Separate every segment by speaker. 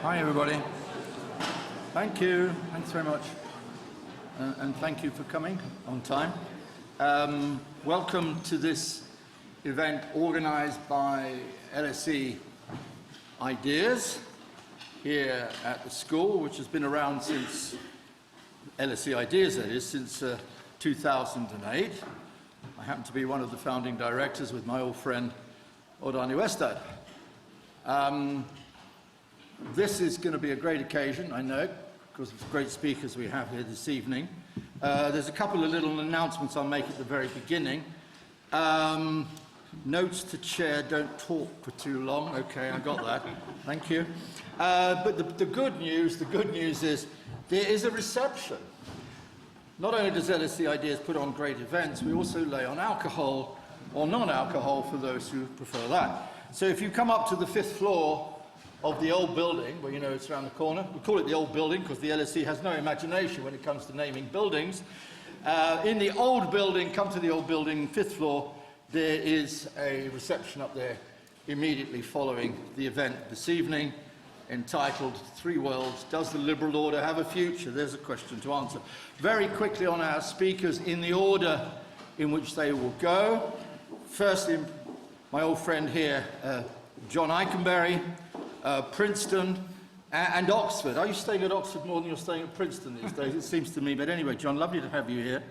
Speaker 1: Hi, everybody. Thank you. Thanks very much. And thank you for coming on time. Welcome to this event organized by LSE IDEAS here at the school, which has been around since LSE IDEAS, that is, since 2008. I happen to be one of the founding directors with my old friend Rohan Mukerjee. This is going to be a great occasion, I know, because of the great speakers we have here this evening. There's a couple of little announcements I'll make at the very beginning. Notes to chair, don't talk for too long. Okay, I got that. Thank you. But the good news is there is a reception. Not only does LSE IDEAS put on great events, we also lay on alcohol or non-alcohol for those who prefer that. So if you come up to the 5th floor of the old building, well, you know it's around the corner. We call it the old building because the LSE has no imagination when it comes to naming buildings. In the old building, come to the old building, 5th floor, there is a reception up there immediately following the event this evening, entitled 3 Worlds, Does the Liberal Order Have a Future? There's a question to answer. Very quickly on our speakers in the order in which they will go. Firstly, my old friend here, John Ikenberry, Princeton and Oxford. Are you staying at Oxford more than you're staying at Princeton these days? It seems to me. But anyway, John, lovely to have you here.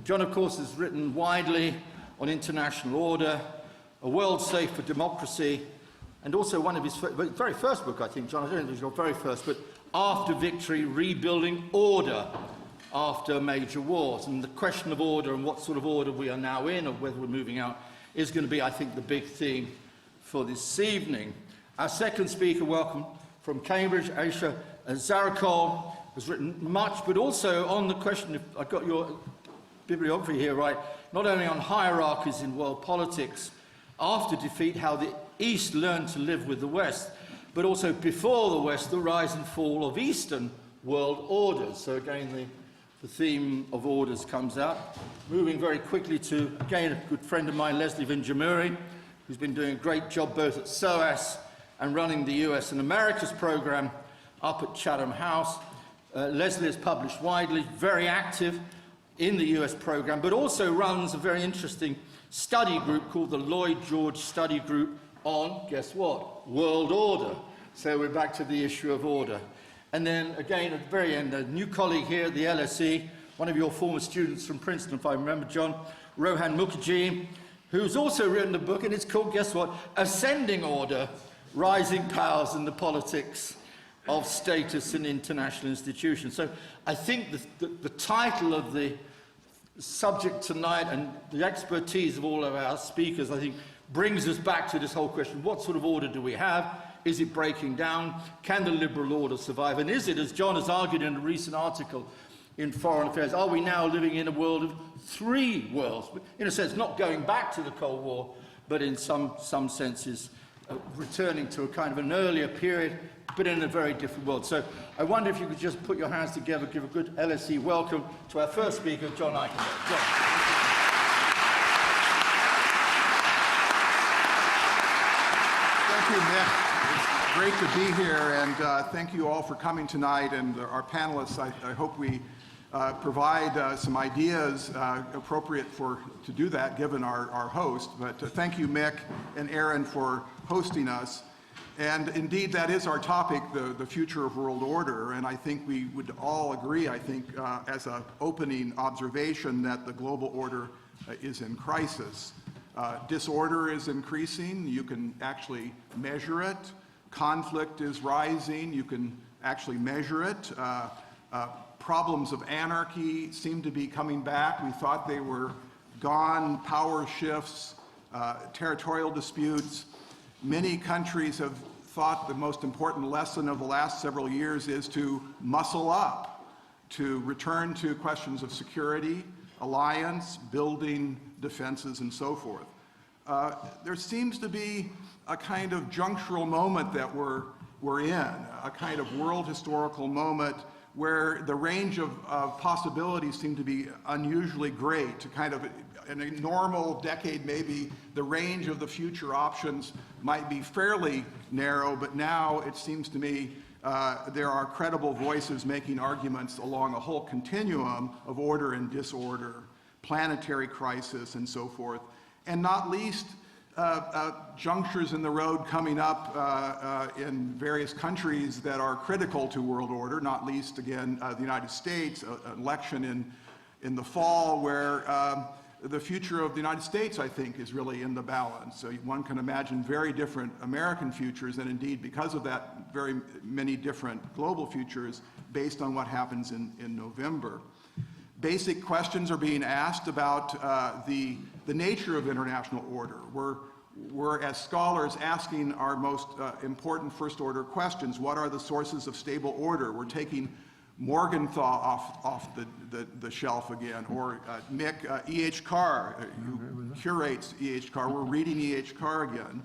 Speaker 1: John, of course, has written widely on international order, A World Safe for Democracy, and also one of his very first book, I think, John, I don't know if it was your very first, but After Victory, Rebuilding Order After Major Wars. And the question of order and what sort of order we are now in, or whether we're moving out, is going to be, I think, the big theme for this evening. Our second speaker, welcome from Cambridge, Asa Zarac, has written much, but also on the question, if I got your bibliography here right, not only on hierarchies in world politics after defeat, how the East learned to live with the West, but also before the West, the rise and fall of Eastern world orders. So again, the theme of orders comes out. Moving very quickly to, again, a good friend of mine, Leslie Vinjamuri, who's been doing a great job both at SOAS and running the US and Americas program up at Chatham House. Leslie has published widely, very active in the US program, but also runs a very interesting study group called the Lloyd George Study Group on, guess what, world order. So we're back to the issue of order. And then again, at the very end, a new colleague here at the LSE, one of your former students from Princeton, if I remember, John, Rohan Mukherjee, who's also written a book, and it's called, guess what, Ascending Order, Rising Powers and the Politics of Status in International Institutions. So I think the title of the subject tonight and the expertise of all of our speakers, I think, brings us back to this whole question. What sort of order do we have? Is it breaking down? Can the liberal order survive? And is it, as John has argued in a recent article in Foreign Affairs, are we now living in a world of 3 worlds? In a sense, not going back to the Cold War, but in some senses, returning to a kind of an earlier period, but in a very different world. So I wonder if you could just put your hands together, give a good LSE welcome to our first speaker, John Ikenberry. John.
Speaker 2: Thank you, Nick. It's great to be here, and thank you all for coming tonight, and our panelists. I hope we provide some ideas appropriate to do that, given our host. But thank you, Mick and Aaron, for hosting us. And indeed, that is our topic, the future of world order. And I think we would all agree, I think, as an opening observation, that the global order is in crisis. Disorder is increasing. You can actually measure it. Conflict is rising. You can actually measure it. Problems of anarchy seem to be coming back. We thought they were gone. Power shifts, territorial disputes. Many countries have thought the most important lesson of the last several years is to muscle up, to return to questions of security, alliance, building defenses, and so forth. There seems to be a kind of junctural moment that we're in, a kind of world historical moment where the range of possibilities seem to be unusually great. To kind of, in a normal decade maybe, the range of the future options might be fairly narrow, but now it seems to me there are credible voices making arguments along a whole continuum of order and disorder, planetary crisis, and so forth, and not least junctures in the road coming up in various countries that are critical to world order, not least, again, the United States, an election in the fall where the future of the United States, I think, is really in the balance. So one can imagine very different American futures, and indeed, because of that, very many different global futures based on what happens in November. Basic questions are being asked about the nature of international order. We're, as scholars, asking our most important first-order questions. What are the sources of stable order? We're taking Morgenthau off the shelf again, or Mick E.H. Carr, who curates E.H. Carr. We're reading E.H. Carr again.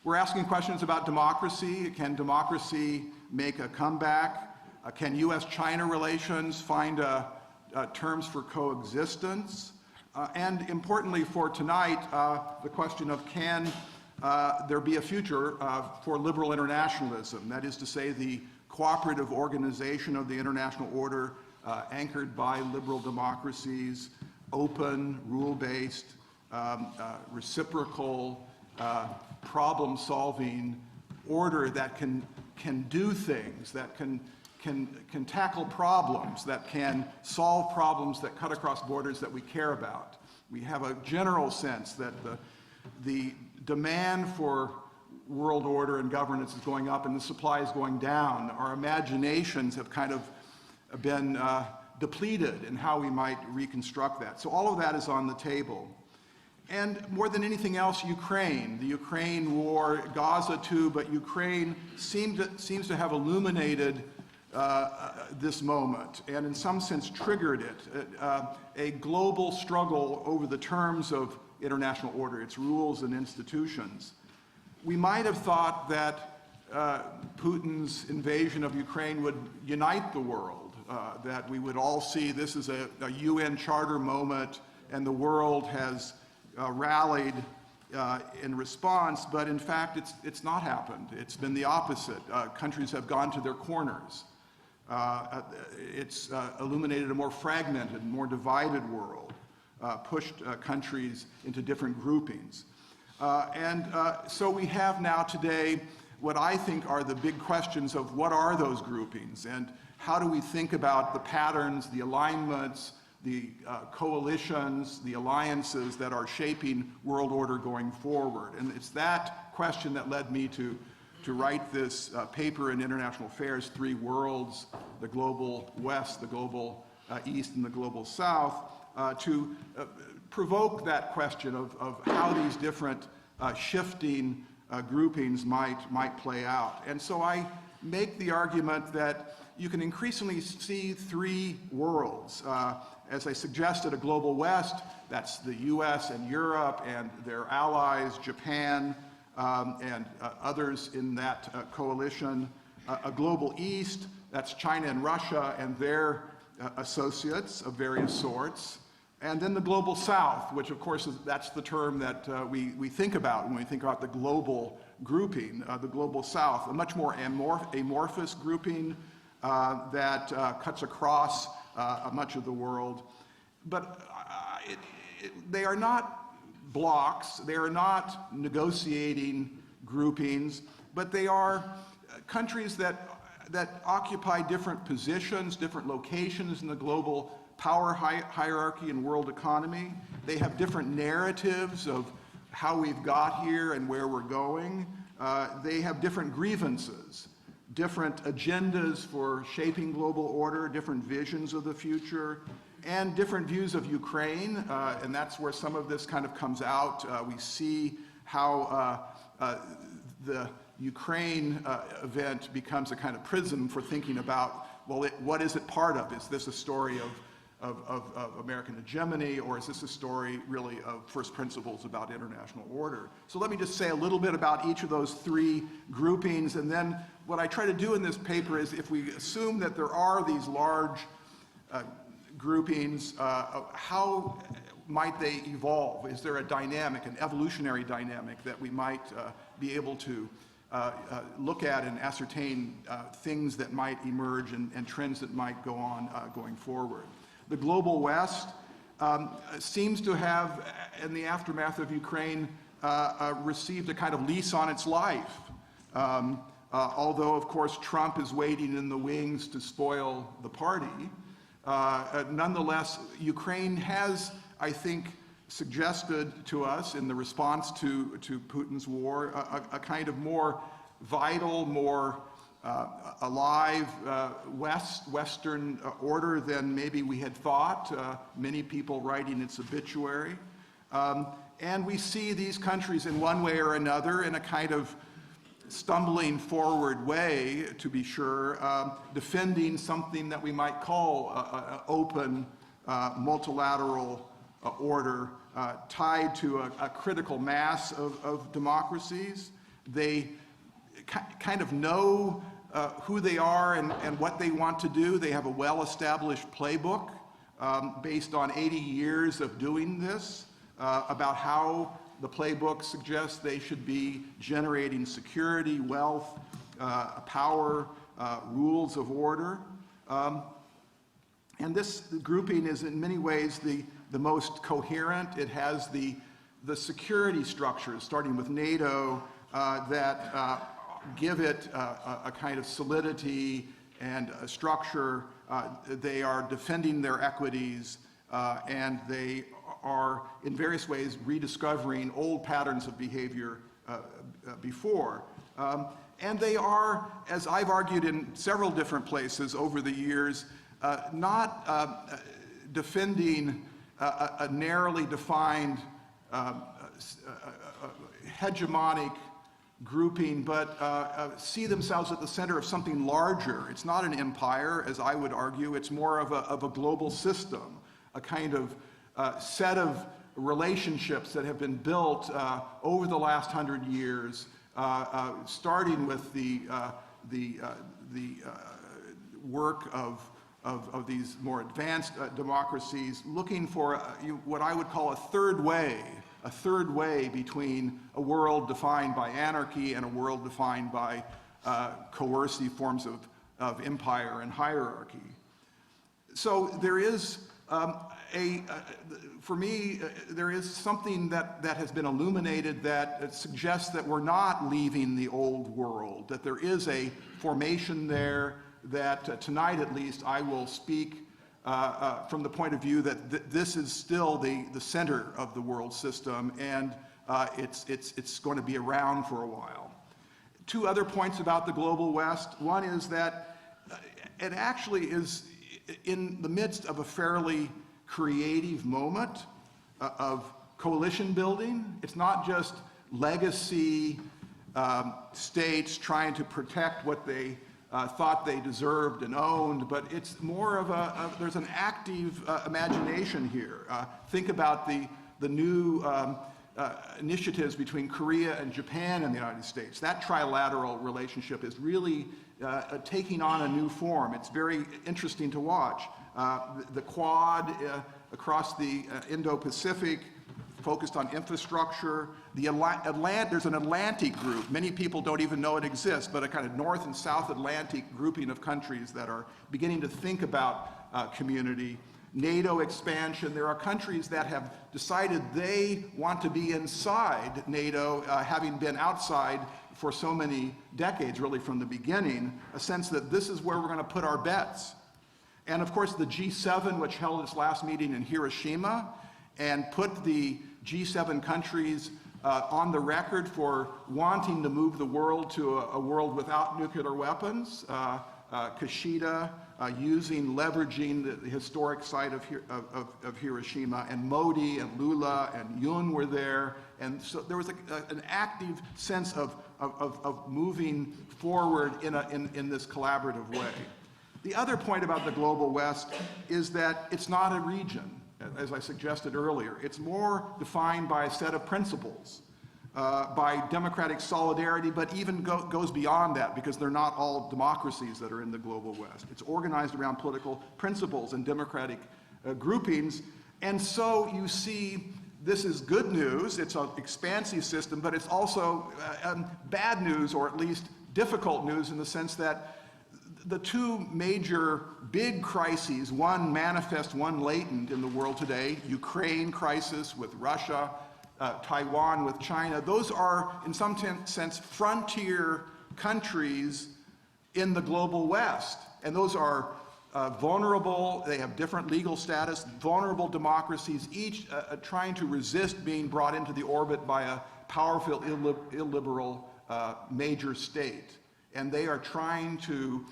Speaker 2: We're asking questions about democracy. Can democracy make a comeback? Can U.S.-China relations find terms for coexistence? And importantly for tonight, the question of can there be a future for liberal internationalism? That is to say, the cooperative organization of the international order anchored by liberal democracies, open, rule-based, reciprocal, problem-solving order that can do things, that can tackle problems, that can solve problems that cut across borders that we care about. We have a general sense that the demand for world order and governance is going up and the supply is going down. Our imaginations have kind of been depleted in how we might reconstruct that. So all of that is on the table. And more than anything else, Ukraine. The Ukraine war, Gaza too, but Ukraine seems to have illuminated this moment and in some sense triggered it. A global struggle over the terms of international order, its rules and institutions. We might have thought that Putin's invasion of Ukraine would unite the world, that we would all see this as a UN Charter moment and the world has rallied in response, but in fact it's not happened. It's been the opposite. Countries have gone to their corners. It's illuminated a more fragmented, more divided world, pushed countries into different groupings. So we have now today what I think are the big questions of what are those groupings and how do we think about the patterns, the alignments, the coalitions, the alliances that are shaping world order going forward. And it's that question that led me to write this paper in International Affairs, Three Worlds, the Global West, the Global East, and the Global South, to provoke that question of how these different shifting groupings might play out. And so I make the argument that you can increasingly see three worlds. As I suggested, a global West, that's the US and Europe and their allies, Japan, and others in that coalition. A global East, that's China and Russia and their associates of various sorts. And then the global South, which of course that's the term that we think about when we think about the global grouping, the global South, a much more amorphous grouping that cuts across much of the world. But they are not blocs, they are not negotiating groupings, but they are countries that occupy different positions, different locations in the global power hierarchy and world economy. They have different narratives of how we've got here and where we're going. They have different grievances, different agendas for shaping global order, different visions of the future, and different views of Ukraine, and that's where some of this kind of comes out. We see how the Ukraine event becomes a kind of prism for thinking about, well, what is it part of? Is this a story of American hegemony, or is this a story really of first principles about international order? So let me just say a little bit about each of those three groupings, and then what I try to do in this paper is if we assume that there are these large groupings, how might they evolve? Is there a dynamic, an evolutionary dynamic that we might be able to look at and ascertain things that might emerge and trends that might go on going forward. The global West seems to have, in the aftermath of Ukraine, received a kind of lease on its life. Although, of course, Trump is waiting in the wings to spoil the party, nonetheless, Ukraine has, I think, suggested to us in the response to Putin's war a kind of more vital, more alive Western order than maybe we had thought, many people writing its obituary. And we see these countries in one way or another in a kind of stumbling forward way, to be sure, defending something that we might call an open multilateral order tied to a critical mass of democracies. They kind of know who they are and what they want to do. They have a well-established playbook based on 80 years of doing this about how the playbook suggests they should be generating security, wealth, power, rules of order. And this grouping is in many ways the most coherent. It has the security structures, starting with NATO, that give it a kind of solidity and a structure. They are defending their equities, and they are in various ways rediscovering old patterns of behavior before. And they are, as I've argued in several different places over the years, not defending a narrowly defined hegemonic grouping, but see themselves at the center of something larger. It's not an empire, as I would argue. It's more of a global system, a kind of set of relationships that have been built over the last 100 years, starting with the work of these more advanced democracies, looking for what I would call a third way between a world defined by anarchy and a world defined by coercive forms of empire and hierarchy. So there is for me, there is something that has been illuminated that suggests that we're not leaving the old world, that there is a formation there, that tonight at least I will speak from the point of view that this is still the center of the world system, and it's going to be around for a while. Two other points about the global West. One is that it actually is in the midst of a fairly creative moment of coalition building. It's not just legacy states trying to protect what they thought they deserved and owned, but it's more of there's an active imagination here. Think about the new initiatives between Korea and Japan and the United States. That trilateral relationship is really taking on a new form. It's very interesting to watch. The Quad across the Indo-Pacific, focused on infrastructure. There's an Atlantic group. Many people don't even know it exists, but a kind of North and South Atlantic grouping of countries that are beginning to think about community. NATO expansion. There are countries that have decided they want to be inside NATO, having been outside for so many decades, really from the beginning, a sense that this is where we're going to put our bets. And of course, the G7, which held its last meeting in Hiroshima, and put the G7 countries on the record for wanting to move the world to a world without nuclear weapons. Kishida leveraging the historic site of Hiroshima, and Modi and Lula and Yoon were there, and so there was an active sense of moving forward in this collaborative way. The other point about the Global West is that it's not a region, as I suggested earlier. It's more defined by a set of principles, by democratic solidarity, but even goes beyond that, because they're not all democracies that are in the Global West. It's organized around political principles and democratic groupings, and so you see this is good news. It's an expansive system, but it's also bad news, or at least difficult news, in the sense that the two major big crises, one manifest, one latent in the world today, Ukraine crisis with Russia, Taiwan with China, those are, in some sense, frontier countries in the global West. And those are vulnerable, they have different legal status, vulnerable democracies, each trying to resist being brought into the orbit by a powerful, illiberal major state. And they are trying to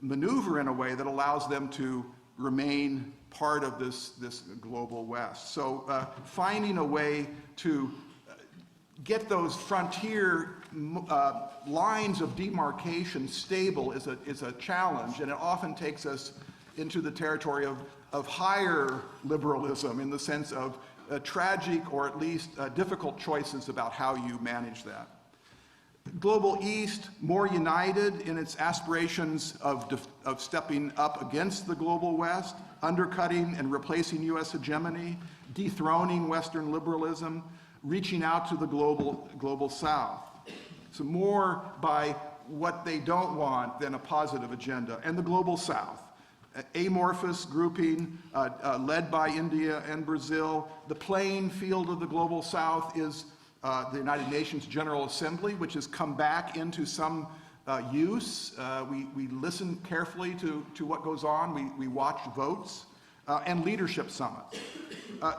Speaker 2: maneuver in a way that allows them to remain part of this global West. So finding a way to get those frontier lines of demarcation stable is a challenge, and it often takes us into the territory of higher liberalism, in the sense of tragic or at least difficult choices about how you manage that. Global East, more united in its aspirations of stepping up against the global West, undercutting and replacing U.S. hegemony, dethroning Western liberalism, reaching out to the global South. So more by what they don't want than a positive agenda. And the global South, amorphous grouping led by India and Brazil. The playing field of the global South is the United Nations General Assembly, which has come back into some use. We listen carefully to what goes on. We watch votes and leadership summits.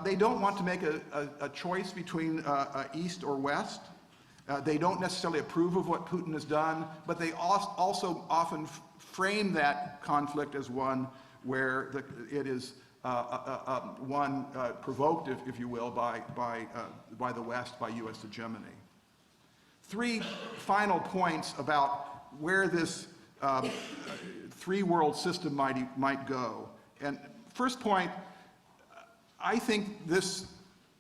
Speaker 2: They don't want to make a choice between East or West. They don't necessarily approve of what Putin has done, but they also often frame that conflict as one where it is one provoked, if you will, by the West, by U.S. hegemony. Three final points about where this three-world system might go. And first point, I think this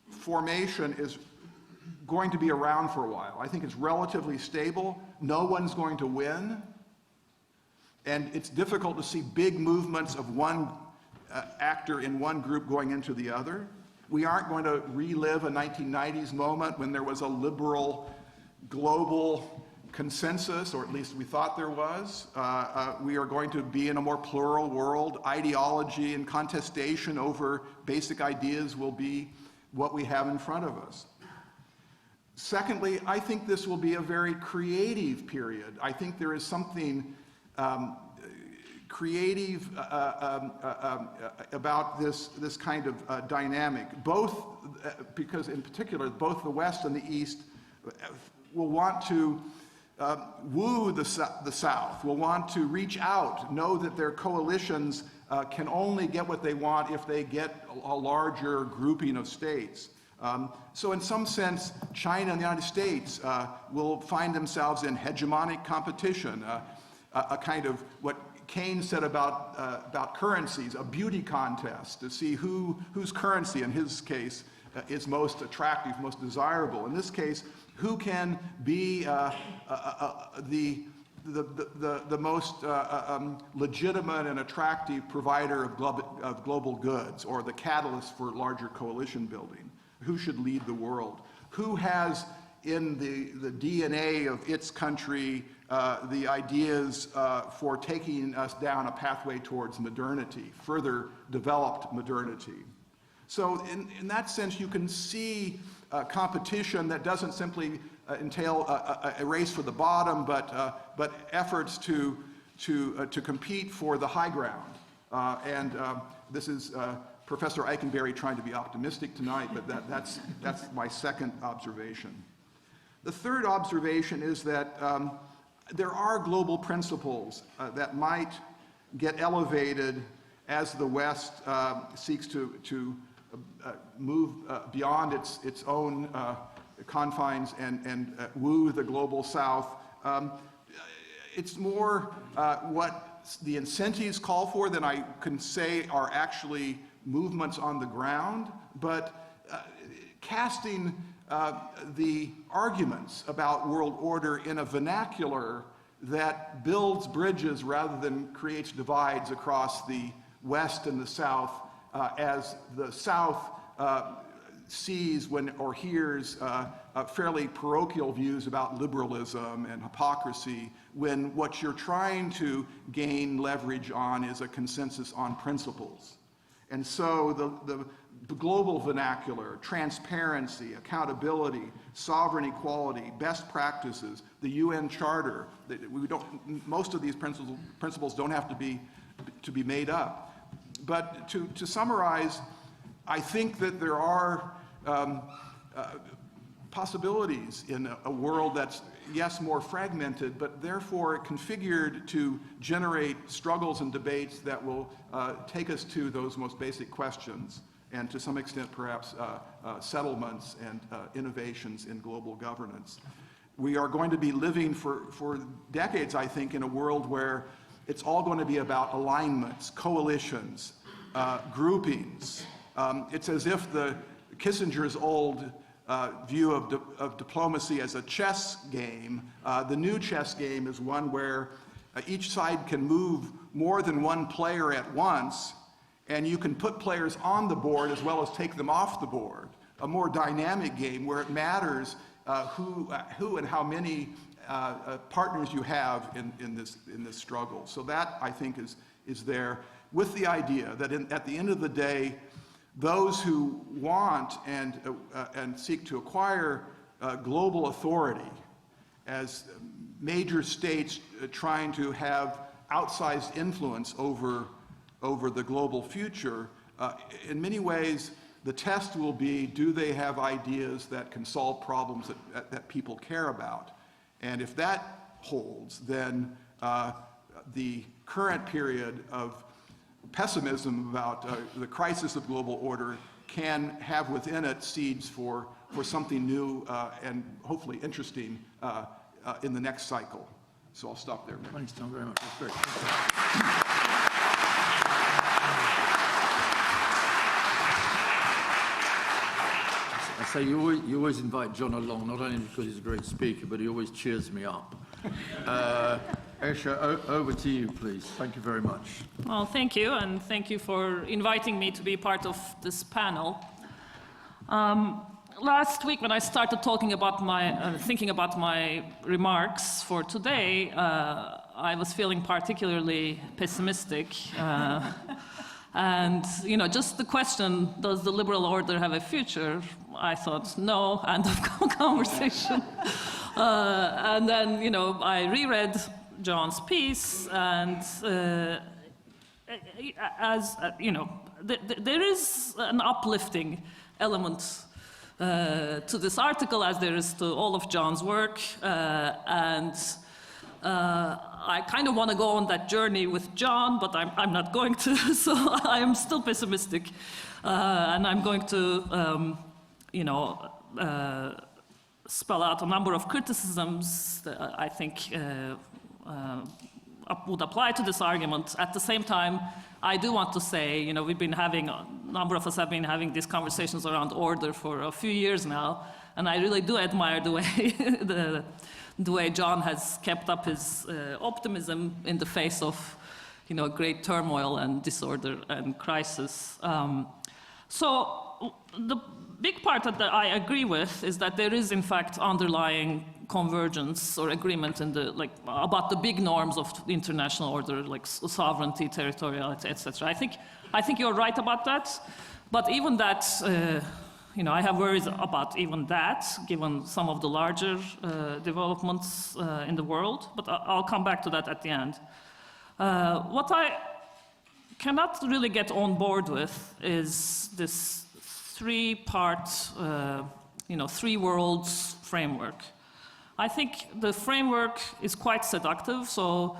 Speaker 2: formation is going to be around for a while. I think it's relatively stable. No one's going to win. And it's difficult to see big movements of one actor in one group going into the other. We aren't going to relive a 1990s moment when there was a liberal global consensus, or at least we thought there was. We are going to be in a more plural world. Ideology and contestation over basic ideas will be what we have in front of us. Secondly, I think this will be a very creative period. I think there is something creative about this kind of dynamic, both because in particular both the West and the East will want to woo the South, will want to reach out, know that their coalitions can only get what they want if they get a larger grouping of states. So in some sense, China and the United States will find themselves in hegemonic competition, a kind of what Keynes said about currencies, a beauty contest to see whose currency, in his case, is most attractive, most desirable. In this case, who can be the most legitimate and attractive provider of global goods, or the catalyst for larger coalition building? Who should lead the world? Who has in the DNA of its country the ideas for taking us down a pathway towards modernity, further developed modernity? So in that sense, you can see competition that doesn't simply entail a race for the bottom, but efforts to compete for the high ground. This is Professor Ikenberry trying to be optimistic tonight, but that's my second observation. The third observation is that there are global principles that might get elevated as the West seeks to move beyond its own confines and woo the global South. It's more what the incentives call for than I can say are actually movements on the ground, but casting the arguments about world order in a vernacular that builds bridges rather than creates divides across the West and the South, as the South sees or hears fairly parochial views about liberalism and hypocrisy, when what you're trying to gain leverage on is a consensus on principles. And so the global vernacular, transparency, accountability, sovereign equality, best practices, the UN Charter, most of these principles don't have to be made up. But to summarize, I think that there are possibilities in a world that's, yes, more fragmented, but therefore configured to generate struggles and debates that will take us to those most basic questions, and to some extent perhaps settlements and innovations in global governance. We are going to be living for decades, I think, in a world where it's all going to be about alignments, coalitions, groupings. It's as if Kissinger's old view of diplomacy as a chess game. The new chess game is one where each side can move more than one player at once, and you can put players on the board as well as take them off the board. A more dynamic game where it matters who and how many partners you have in this struggle. So that, I think, is there, with the idea that at the end of the day, those who want and seek to acquire global authority as major states trying to have outsized influence over the global future, in many ways, the test will be, do they have ideas that can solve problems that people care about? And if that holds, then the current period of pessimism about the crisis of global order can have within it seeds for something new and hopefully interesting in the next cycle. So I'll stop there.
Speaker 1: Thanks, Tom, very much. That's great. I say you always invite John along, not only because he's a great speaker, but he always cheers me up. Ayse, over to you, please. Thank you very much.
Speaker 3: Well, thank you, and thank you for inviting me to be part of this panel. Last week, when I started talking about thinking about my remarks for today, I was feeling particularly pessimistic. And, just the question, does the liberal order have a future? I thought, no, end of conversation. And then, I reread John's piece, and there is an uplifting element to this article, as there is to all of John's work, and I kind of want to go on that journey with John, but I'm not going to, so I am still pessimistic, and I'm going to, spell out a number of criticisms that I think would apply to this argument. At the same time, I do want to say, a number of us have been having these conversations around order for a few years now, and I really do admire the way the way John has kept up his optimism in the face of, great turmoil and disorder and crisis. So the big part that I agree with is that there is, in fact, underlying convergence or agreement in about the big norms of international order, like sovereignty, territoriality, etc. I think you're right about that, but even that, I have worries about even that, given some of the larger developments in the world, but I'll come back to that at the end. What I cannot really get on board with is this three-part, three worlds framework. I think the framework is quite seductive, so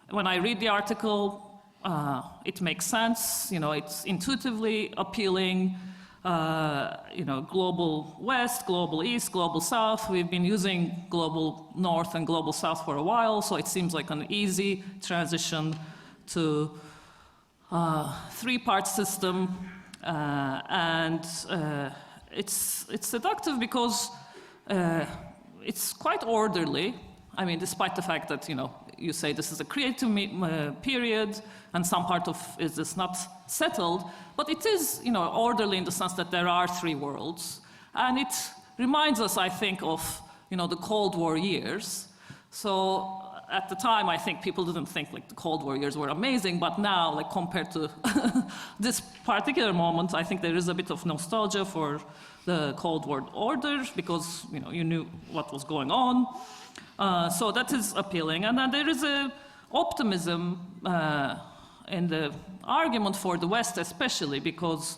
Speaker 3: when I read the article, it makes sense, it's intuitively appealing, global West, global East, global South. We've been using global North and global South for a while, so it seems like an easy transition to three-part system, and it's seductive because it's quite orderly. I mean, despite the fact that, you say this is a creative period and some part of it is not settled, but it is, orderly in the sense that there are three worlds. And it reminds us, I think, of, the Cold War years. So at the time, I think people didn't think like the Cold War years were amazing, but now, like compared to this particular moment, I think there is a bit of nostalgia for the Cold War order because, you knew what was going on. So that is appealing. And then there is a optimism in the argument for the West especially because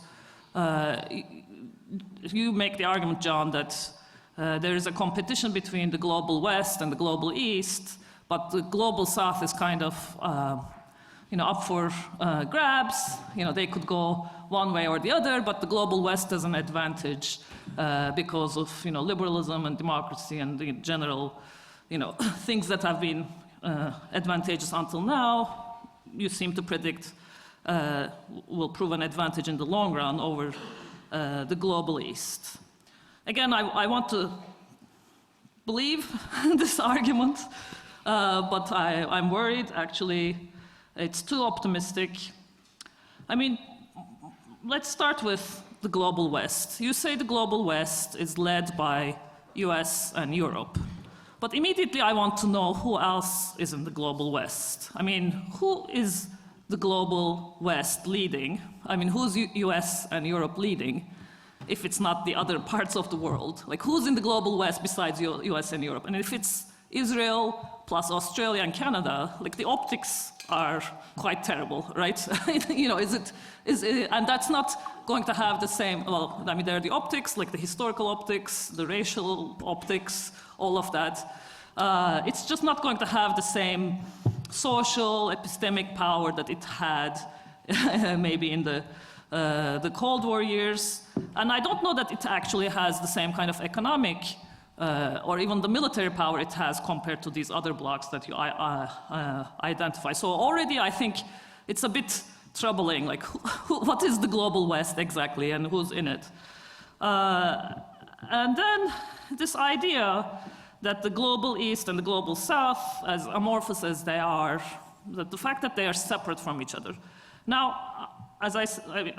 Speaker 3: you make the argument, John, that there is a competition between the global West and the global East, but the global South is kind of up for grabs. They could go one way or the other, but the global West has an advantage because of liberalism and democracy and the general things that have been advantageous until now. You seem to predict will prove an advantage in the long run over the global East. Again, I want to believe this argument, but I'm worried, actually, it's too optimistic. I mean, let's start with the global West. You say the global West is led by US and Europe. But immediately I want to know who else is in the global West. I mean, who is the global West leading? I mean, who's US and Europe leading if it's not the other parts of the world? Like, who's in the global West besides US and Europe? And if it's Israel plus Australia and Canada, like the optics are quite terrible, right? And that's not going to have the same, well, I mean, there are the optics, like the historical optics, the racial optics, all of that. It's just not going to have the same social, epistemic power that it had maybe in the Cold War years. And I don't know that it actually has the same kind of economic or even the military power it has compared to these other blocs that you identify. So already I think it's a bit troubling, like what is the global West exactly and who's in it? And then this idea that the global East and the global South, as amorphous as they are, that the fact that they are separate from each other. Now,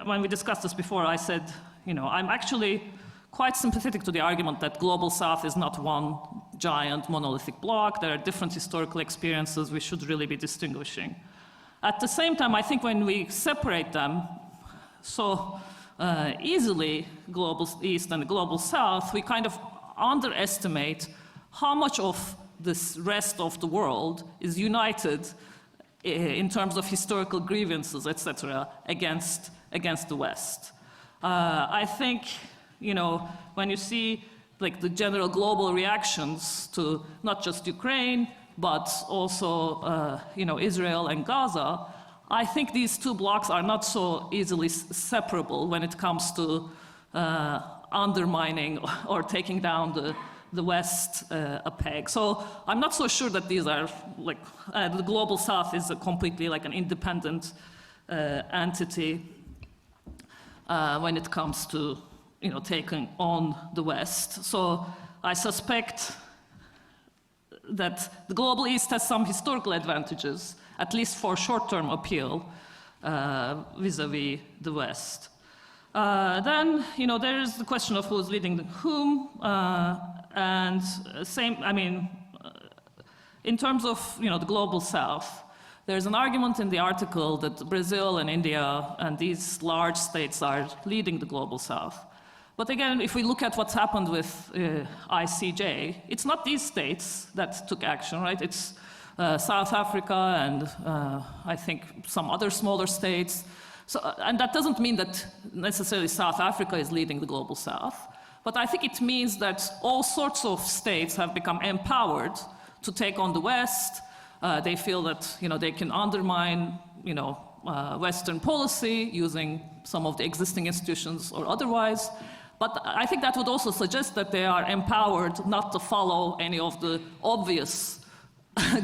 Speaker 3: when we discussed this before, I said, I'm actually quite sympathetic to the argument that global South is not one giant monolithic bloc. There are different historical experiences we should really be distinguishing. At the same time, I think when we separate them so easily, global East and global South, we kind of underestimate how much of this rest of the world is united in terms of historical grievances, etc., against the West. I think, when you see like the general global reactions to not just Ukraine, but also, Israel and Gaza, I think these two blocs are not so easily separable when it comes to undermining or taking down the West a peg. So I'm not so sure that these are like, the global South is completely like an independent entity when it comes to, taking on the West. So I suspect that the global East has some historical advantages, at least for short-term appeal vis-a-vis the West. Then, there is the question of who's leading whom, and in terms of, the global South, there's an argument in the article that Brazil and India and these large states are leading the global South. But again, if we look at what's happened with ICJ, it's not these states that took action, right? It's South Africa and I think some other smaller states. So, and that doesn't mean that necessarily South Africa is leading the global South, but I think it means that all sorts of states have become empowered to take on the West. They feel that they can undermine Western policy using some of the existing institutions or otherwise. But I think that would also suggest that they are empowered not to follow any of the obvious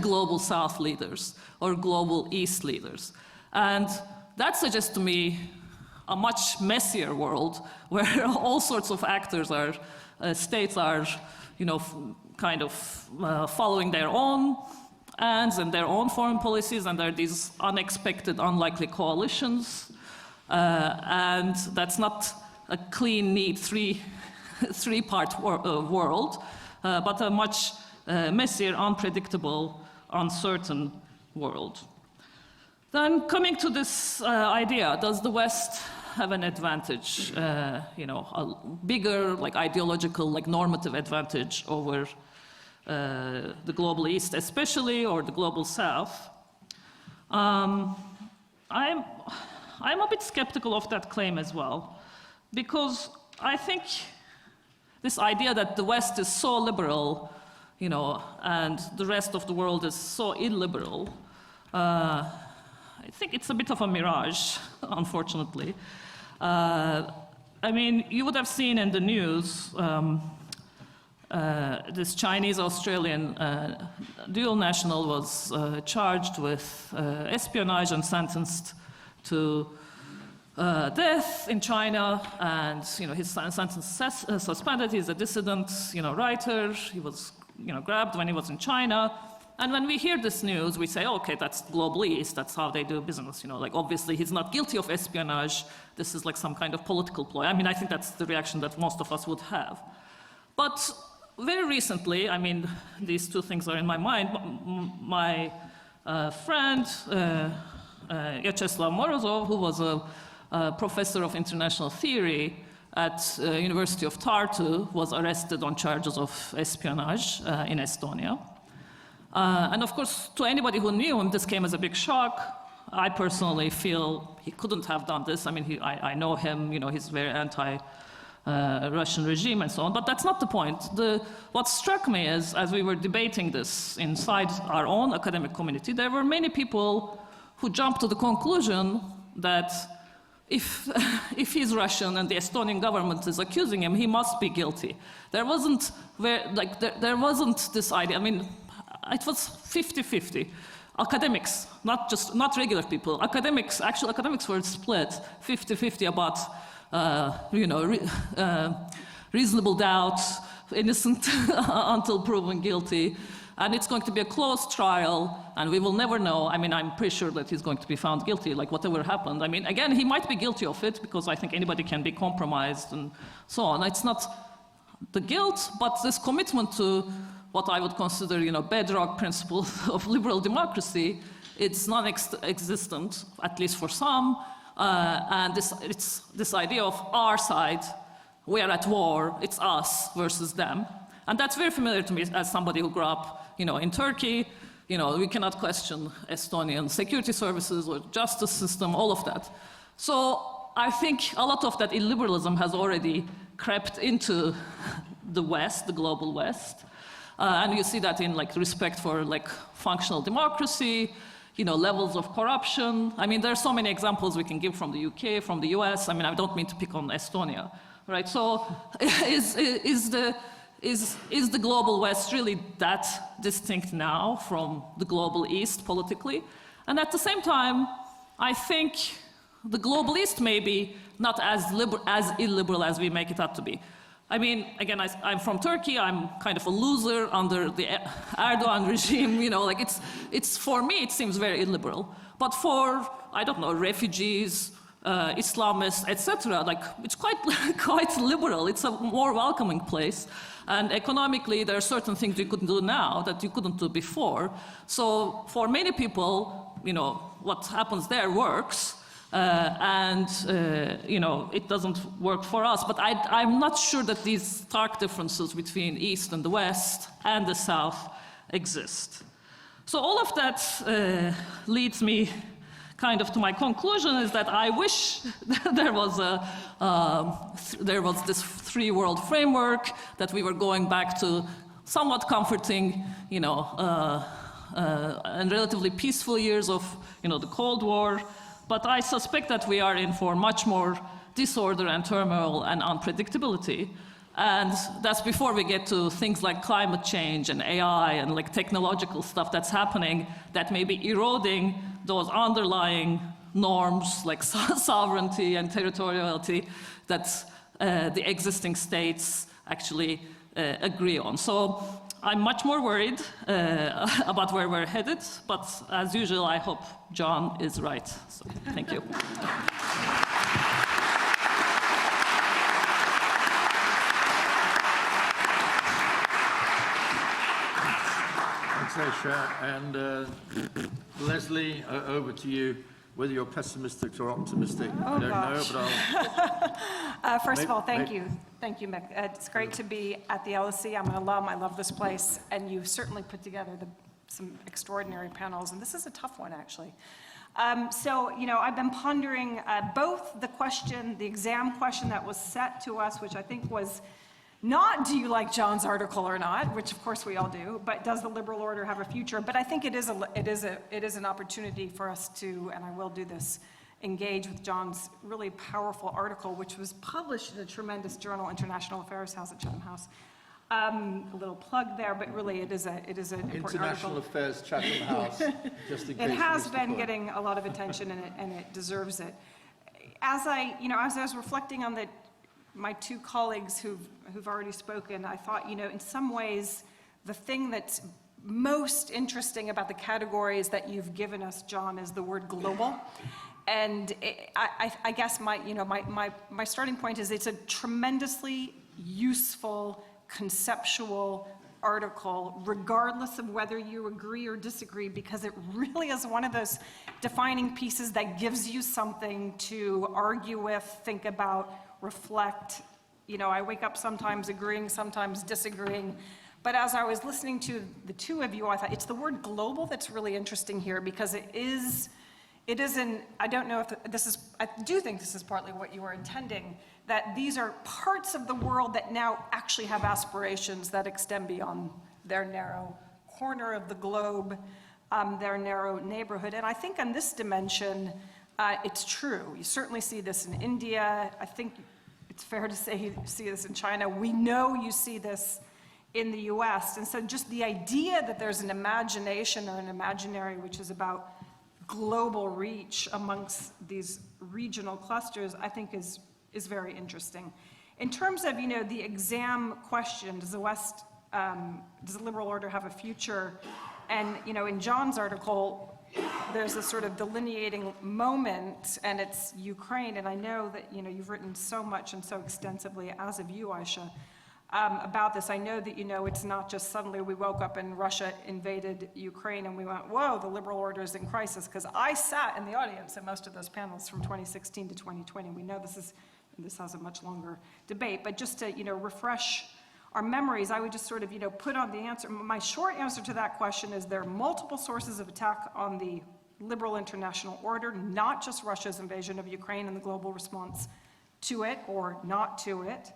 Speaker 3: global South leaders or global East leaders. And that suggests to me a much messier world where all sorts of actors states are, kind of following their own ends and their own foreign policies, and there are these unexpected, unlikely coalitions. And that's not a clean, neat three-part world, but a much messier, unpredictable, uncertain world. Then coming to this idea, does the West have an advantage, a bigger, like ideological, like normative advantage over the global East especially, or the global South? I'm a bit skeptical of that claim as well, because I think this idea that the West is so liberal, and the rest of the world is so illiberal, I think it's a bit of a mirage, unfortunately. I mean, you would have seen in the news this Chinese-Australian dual national was charged with espionage and sentenced to death in China, and his sentence suspended. He's a dissident, writer. He was grabbed when he was in China. And when we hear this news, we say, okay, that's global East, that's how they do business. Like obviously he's not guilty of espionage. This is like some kind of political ploy. I mean, I think that's the reaction that most of us would have. But very recently, I mean, these two things are in my mind. My friend, Vyacheslav Morozov, who was a professor of international theory at University of Tartu, was arrested on charges of espionage in Estonia. And of course, to anybody who knew him, this came as a big shock. I personally feel he couldn't have done this. I mean, I know him, he's very anti-Russian regime and so on, but that's not the point. What struck me is, as we were debating this inside our own academic community, there were many people who jumped to the conclusion that if he's Russian and the Estonian government is accusing him, he must be guilty. There wasn't there wasn't this idea. I mean, it was 50-50. Academics, not regular people. Actual academics were split 50-50 about reasonable doubt, innocent until proven guilty. And it's going to be a closed trial, and we will never know. I mean, I'm pretty sure that he's going to be found guilty, like whatever happened. I mean, again, he might be guilty of it, because I think anybody can be compromised and so on. It's not the guilt, but this commitment to what I would consider, bedrock principles of liberal democracy, it's non-existent, at least for some. And it's this idea of our side, we are at war, it's us versus them. And that's very familiar to me as somebody who grew up, in Turkey. We cannot question Estonian security services or justice system, all of that. So I think a lot of that illiberalism has already crept into the West, the global West. And you see that in respect for functional democracy, levels of corruption. I mean, there are so many examples we can give from the UK, from the US. I mean, I don't mean to pick on Estonia, right? So is the global West really that distinct now from the global East politically? And at the same time, I think the global East may be not as illiberal as we make it out to be. I mean, again, I'm from Turkey. I'm kind of a loser under the Erdogan regime. It's for me, it seems very illiberal. But for, I don't know, refugees, Islamists, etc., it's quite liberal. It's a more welcoming place. And economically, there are certain things you couldn't do now that you couldn't do before. So for many people, what happens there works. It doesn't work for us. But I'm not sure that these stark differences between East and the West and the South exist. So all of that leads me kind of to my conclusion is that I wish there was this three-world framework, that we were going back to somewhat comforting, and relatively peaceful years of, the Cold War. But I suspect that we are in for much more disorder and turmoil and unpredictability. And that's before we get to things like climate change and AI and technological stuff that's happening that may be eroding those underlying norms like sovereignty and territoriality that the existing states actually agree on. So I'm much more worried about where we're headed, but as usual, I hope John is right. So, thank you.
Speaker 1: Thanks, Ayse. And Leslie, over to you. Whether you're pessimistic or optimistic, I don't know, but I'll...
Speaker 4: First of all, thank you. Thank you, Mick. It's great to be at the LSE. I'm an alum. I love this place. And you've certainly put together some extraordinary panels. And this is a tough one, actually. So, you know, I've been pondering both the exam question that was set to us, which I think was not do you like John's article or not, which of course we all do, but does the liberal order have a future? But I think it is an opportunity for us to, and I will do this, engage with John's really powerful article, which was published in a tremendous journal, International Affairs House at Chatham House. A little plug there, but really it is an important
Speaker 1: International
Speaker 4: article.
Speaker 1: Affairs Chatham House, just in case
Speaker 4: It has
Speaker 1: you missed the
Speaker 4: been
Speaker 1: point.
Speaker 4: getting a lot of attention, and it deserves it. As I was reflecting on my two colleagues who've already spoken, I thought, you know, in some ways, the thing that's most interesting about the categories that you've given us, John, is the word global. And I guess my starting point is it's a tremendously useful, conceptual article, regardless of whether you agree or disagree, because it really is one of those defining pieces that gives you something to argue with, think about, reflect. You know, I wake up sometimes agreeing, sometimes disagreeing. But as I was listening to the two of you, I thought it's the word global that's really interesting here, because it isn't, I don't know if this is, I do think this is partly what you were intending, that these are parts of the world that now actually have aspirations that extend beyond their narrow corner of the globe, their narrow neighborhood. And I think on this dimension, it's true. You certainly see this in India. I think it's fair to say you see this in China. We know you see this in the US. And so just the idea that there's an imagination or an imaginary which is about global reach amongst these regional clusters, I think is very interesting. In terms of, you know, the exam question, does the liberal order have a future? And, you know, in John's article, there's a sort of delineating moment, and it's Ukraine. And I know that, you know, you've written so much and so extensively, as have you, Ayse, about this. I know that, you know, it's not just suddenly we woke up and Russia invaded Ukraine and we went, whoa, the liberal order is in crisis, because I sat in the audience in most of those panels from 2016 to 2020. We know this has a much longer debate, but just to, you know, refresh our memories, I would just sort of, you know, put on the answer. My short answer to that question is there are multiple sources of attack on the liberal international order, not just Russia's invasion of Ukraine and the global response to it or not to it.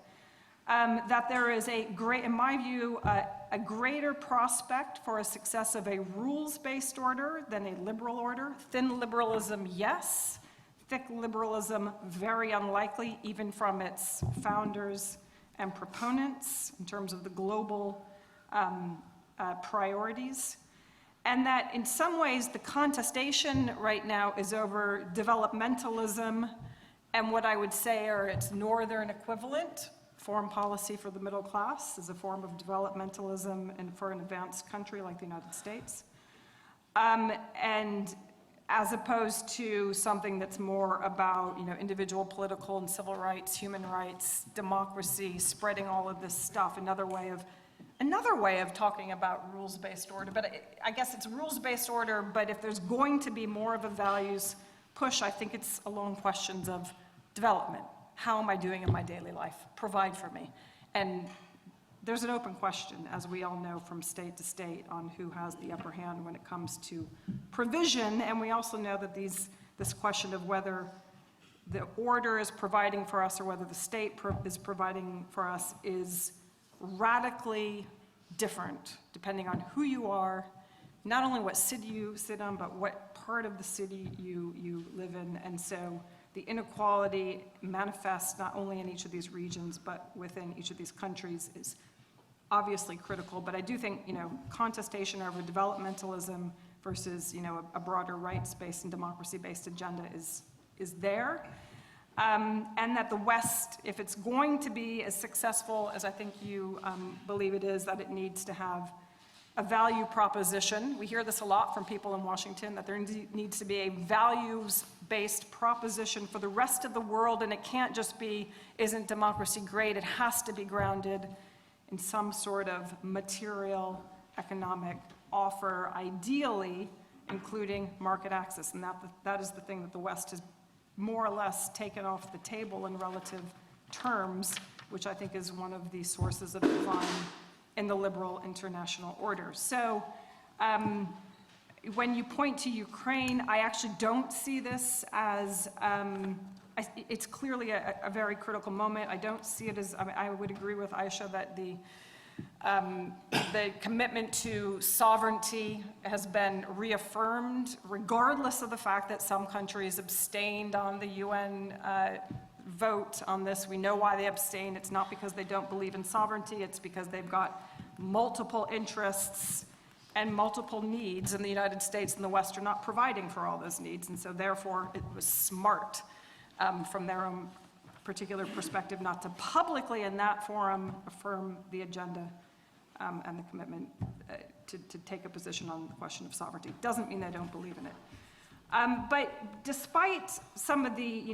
Speaker 4: That there is in my view, a greater prospect for a success of a rules-based order than a liberal order. Thin liberalism, yes. Thick liberalism, very unlikely, even from its founders and proponents in terms of the global priorities. And that in some ways the contestation right now is over developmentalism and what I would say are its northern equivalent. Foreign policy for the middle class is a form of developmentalism and for an advanced country like the United States. And as opposed to something that's more about, you know, individual political and civil rights, human rights, democracy, spreading all of this stuff, another way of talking about rules-based order. But I guess it's rules-based order, but if there's going to be more of a values push, I think it's along questions of development. How am I doing in my daily life? Provide for me. And there's an open question, as we all know, from state to state on who has the upper hand when it comes to provision. And we also know that this question of whether the order is providing for us or whether the state is providing for us is radically different depending on who you are, not only what city you sit on, but what part of the city you live in. And so the inequality manifests not only in each of these regions, but within each of these countries is obviously critical. But I do think, you know, contestation over developmentalism versus, you know, a broader rights-based and democracy-based agenda is there. and that the West, if it's going to be as successful as I think you believe it is, that it needs to have a value proposition. We hear this a lot from people in Washington, that there needs to be a values-based proposition for the rest of the world, and it can't just be, isn't democracy great? It has to be grounded in some sort of material economic offer, ideally including market access. And that is the thing that the West has more or less taken off the table in relative terms, which I think is one of the sources of decline in the liberal international order. So when you point to Ukraine, I actually don't see this as, it's clearly a very critical moment. I don't see it as, I would agree with Ayse that the commitment to sovereignty has been reaffirmed, regardless of the fact that some countries abstained on the UN vote on this. We know why they abstain. It's not because they don't believe in sovereignty. It's because they've got multiple interests and multiple needs, and the United States and the West are not providing for all those needs. And so therefore, it was smart from their own particular perspective not to publicly in that forum affirm the agenda and the commitment to take a position on the question of sovereignty. Doesn't mean they don't believe in it. But despite some of the,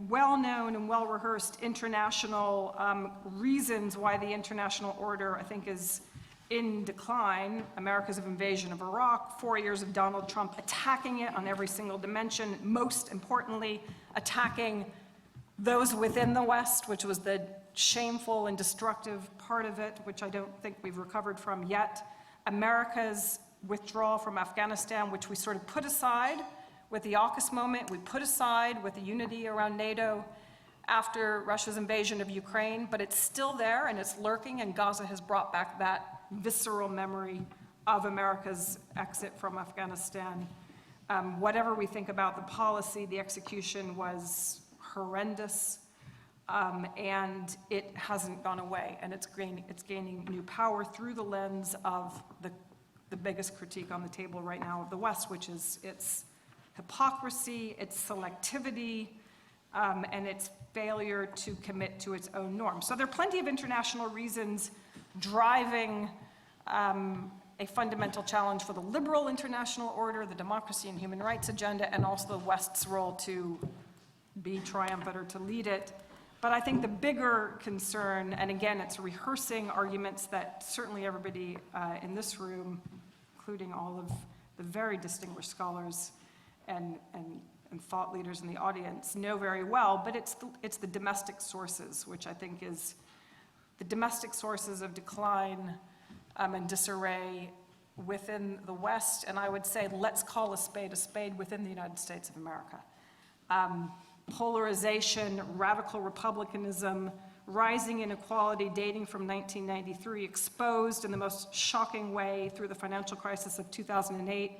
Speaker 4: well-known and well-rehearsed international reasons why the international order, I think, is in decline, America's invasion of Iraq, 4 years of Donald Trump attacking it on every single dimension, most importantly, attacking those within the West, which was the shameful and destructive part of it, which I don't think we've recovered from yet. America's withdrawal from Afghanistan, which we sort of put aside with the AUKUS moment, we put aside with the unity around NATO after Russia's invasion of Ukraine, but it's still there and it's lurking, and Gaza has brought back that visceral memory of America's exit from Afghanistan. Whatever we think about the policy, the execution was horrendous, and it hasn't gone away, and it's gaining new power through the lens of the biggest critique on the table right now of the West, which is its hypocrisy, its selectivity, and its failure to commit to its own norms. So there are plenty of international reasons driving a fundamental challenge for the liberal international order, the democracy and human rights agenda, and also the West's role to be triumphant or to lead it. But I think the bigger concern, and again, it's rehearsing arguments that certainly everybody in this room, including all of the very distinguished scholars and thought leaders in the audience, know very well, but it's the domestic sources, which I think is the domestic sources of decline and disarray within the West, and I would say let's call a spade within the United States of America. Polarization, radical republicanism, rising inequality dating from 1993, exposed in the most shocking way through the financial crisis of 2008,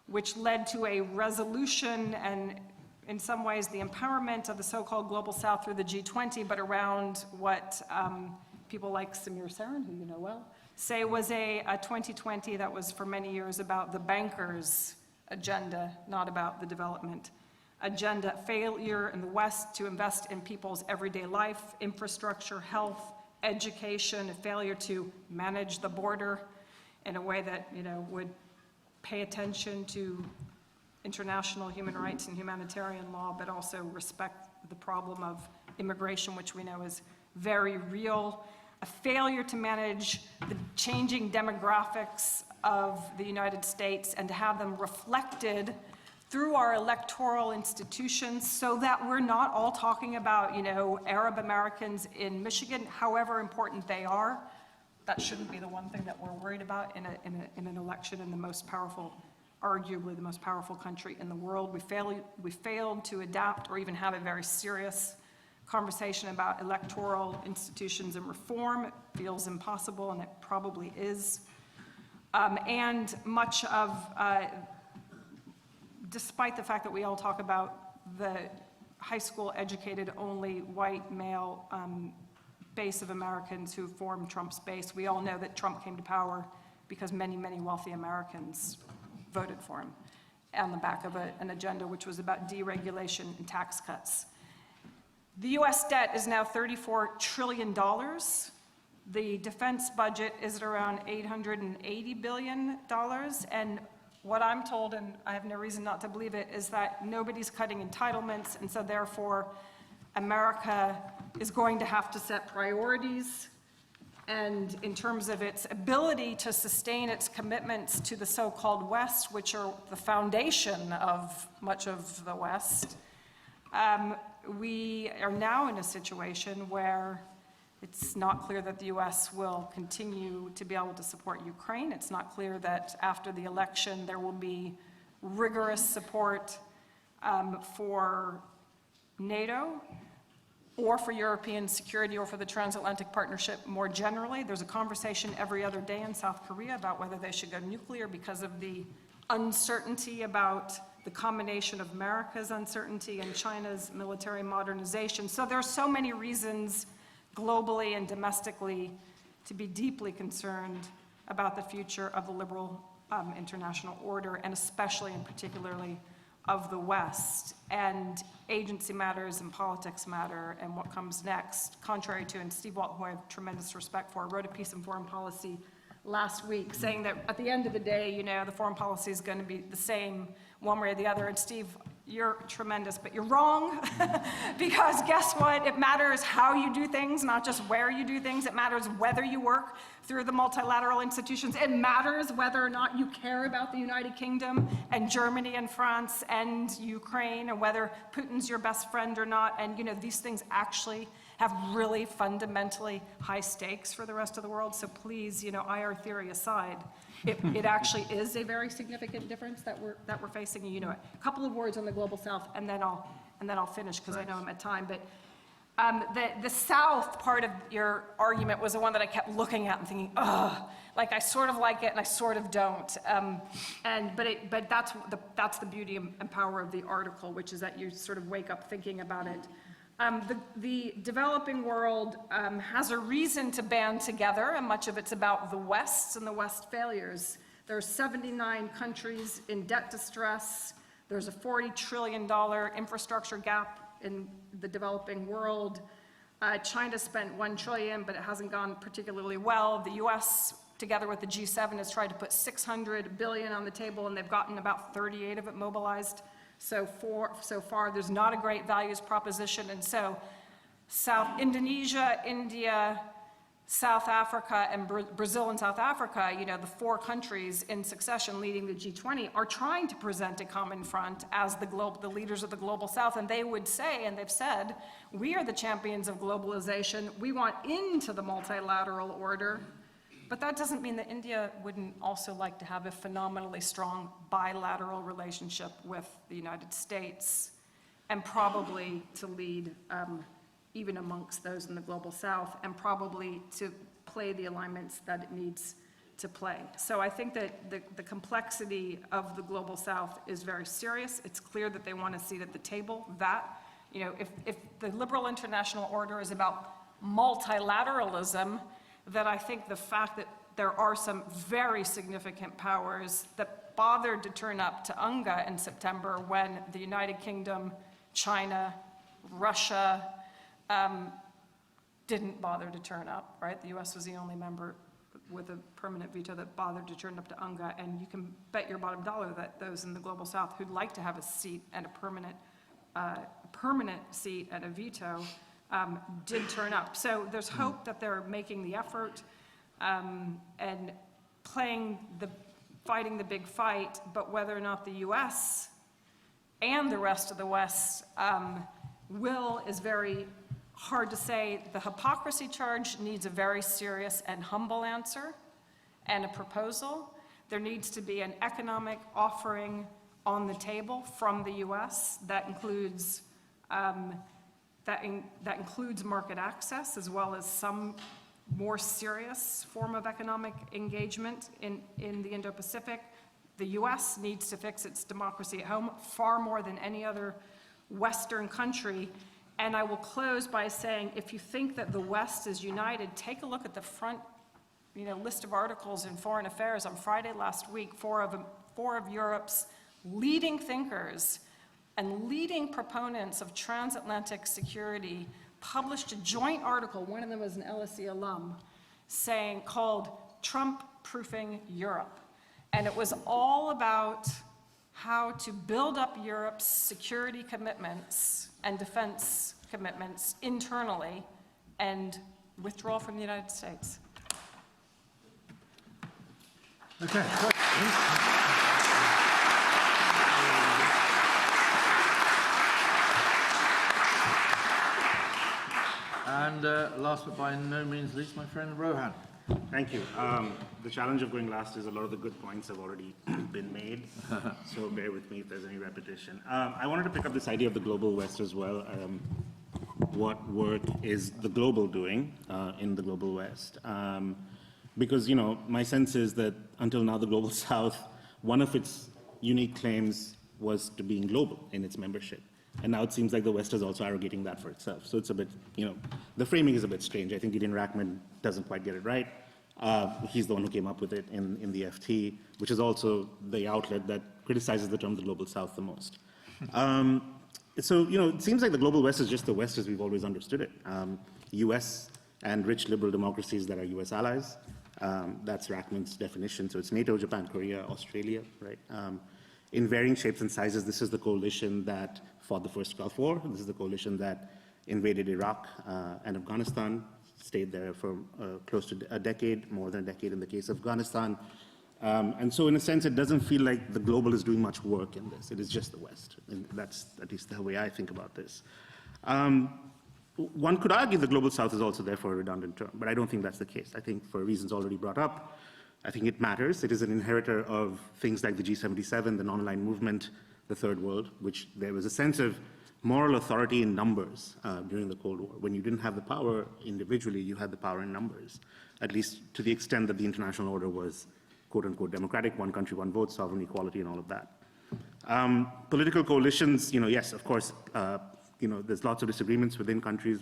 Speaker 4: which led to a resolution and in some ways the empowerment of the so-called Global South through the G20, but around what people like Samir Saran, who you know well, say was a 2020 that was for many years about the bankers' agenda, not about the development agenda. Failure in the West to invest in people's everyday life, infrastructure, health, education, a failure to manage the border in a way that would pay attention to international human rights and humanitarian law, but also respect the problem of immigration, which we know is very real. A failure to manage the changing demographics of the United States and to have them reflected through our electoral institutions so that we're not all talking about, Arab Americans in Michigan, however important they are. That shouldn't be the one thing that we're worried about in an election in the most powerful, arguably the most powerful country in the world. We failed to adapt or even have a very serious conversation about electoral institutions and reform. It feels impossible, and it probably is. And much of, despite the fact that we all talk about the high school educated only white male base of Americans who formed Trump's base, we all know that Trump came to power because many, many wealthy Americans voted for him on the back of an agenda which was about deregulation and tax cuts. The US debt is now $34 trillion. The defense budget is at around $880 billion. And what I'm told, and I have no reason not to believe it, is that nobody's cutting entitlements, and so therefore America is going to have to set priorities. And in terms of its ability to sustain its commitments to the so-called West, which are the foundation of much of the West, we are now in a situation where it's not clear that the US will continue to be able to support Ukraine. It's not clear that after the election there will be rigorous support for NATO or for European security or for the transatlantic partnership more generally. There's a conversation every other day in South Korea about whether they should go nuclear because of the uncertainty about the combination of America's uncertainty and China's military modernization. So there are so many reasons globally and domestically to be deeply concerned about the future of the liberal international order, and especially and particularly of the West. And agency matters and politics matter, and what comes next, contrary to, and Steve Walton, who I have tremendous respect for, wrote a piece in Foreign Policy last week saying that at the end of the day, you know, the foreign policy is going to be the same one way or the other. And Steve, you're tremendous, but you're wrong. Because guess what? It matters how you do things, not just where you do things. It matters whether you work through the multilateral institutions. It matters whether or not you care about the United Kingdom and Germany and France and Ukraine, and whether Putin's your best friend or not. And, you know, these things actually have really fundamentally high stakes for the rest of the world. So please, you know, IR theory aside, it actually is a very significant difference that we're facing. You know, a couple of words on the global South, and then I'll finish because I know I'm at time. But the South part of your argument was the one that I kept looking at and thinking, ugh, like I sort of like it and I sort of don't. But that's the beauty and power of the article, which is that you sort of wake up thinking about it. The developing world has a reason to band together, and much of it's about the West and the West failures. There are 79 countries in debt distress. There's a $40 trillion infrastructure gap in the developing world. China spent $1 trillion, but it hasn't gone particularly well. The US, together with the G7, has tried to put $600 billion on the table, and they've gotten about 38 of it mobilized. So far, there's not a great values proposition. And so Indonesia, India, South Africa, and Brazil and South Africa, you know, the four countries in succession leading the G20, are trying to present a common front as the leaders of the global South. And they would say, and they've said, we are the champions of globalization. We want into the multilateral order. But that doesn't mean that India wouldn't also like to have a phenomenally strong bilateral relationship with the United States, and probably to lead even amongst those in the global South, and probably to play the alignments that it needs to play. So I think that the complexity of the global South is very serious. It's clear that they want a seat at the table. That, you know, if the liberal international order is about multilateralism, that I think the fact that there are some very significant powers that bothered to turn up to UNGA in September when the United Kingdom, China, Russia didn't bother to turn up, right? The US was the only member with a permanent veto that bothered to turn up to UNGA, and you can bet your bottom dollar that those in the global South who'd like to have a seat and a permanent seat and a veto did turn up. So there's hope that they're making the effort and fighting the big fight, but whether or not the US and the rest of the West will is very hard to say. The hypocrisy charge needs a very serious and humble answer and a proposal. There needs to be an economic offering on the table from the US that includes that includes market access, as well as some more serious form of economic engagement in the Indo-Pacific. The US needs to fix its democracy at home far more than any other Western country. And I will close by saying, if you think that the West is united, take a look at the front, you know, list of articles in Foreign Affairs on Friday last week. Four of Europe's leading thinkers and leading proponents of transatlantic security published a joint article, one of them was an LSE alum, called Trump-Proofing Europe. And it was all about how to build up Europe's security commitments and defense commitments internally and withdrawal from the United States.
Speaker 1: Okay. And last but by no means least, my friend Rohan.
Speaker 5: Thank you. The challenge of going last is a lot of the good points have already been made, so bear with me if there's any repetition. I wanted to pick up this idea of the global West as well. What work is the global doing in the global West? Because, my sense is that until now, the global South, one of its unique claims was to being global in its membership. And now it seems like the West is also arrogating that for itself. So it's a bit, the framing is a bit strange. I think Gideon Rachman doesn't quite get it right. He's the one who came up with it in the FT, which is also the outlet that criticizes the term the global South the most. So, it seems like the global West is just the West as we've always understood it. US and rich liberal democracies that are US allies. That's Rachman's definition. So it's NATO, Japan, Korea, Australia, right? In varying shapes and sizes, this is the coalition that fought the first Gulf War. This is the coalition that invaded Iraq and Afghanistan, stayed there for close to a decade, more than a decade in the case of Afghanistan. And so in a sense, it doesn't feel like the global is doing much work in this. It is just the West. And that's at least the way I think about this. One could argue the global South is also therefore a redundant term, but I don't think that's the case. I think for reasons already brought up, I think it matters. It is an inheritor of things like the G77, the non-aligned movement, the Third World, which there was a sense of moral authority in numbers during the Cold War. When you didn't have the power individually, you had the power in numbers, at least to the extent that the international order was quote-unquote democratic, one country, one vote, sovereign equality, and all of that. Political coalitions, yes, of course, there's lots of disagreements within countries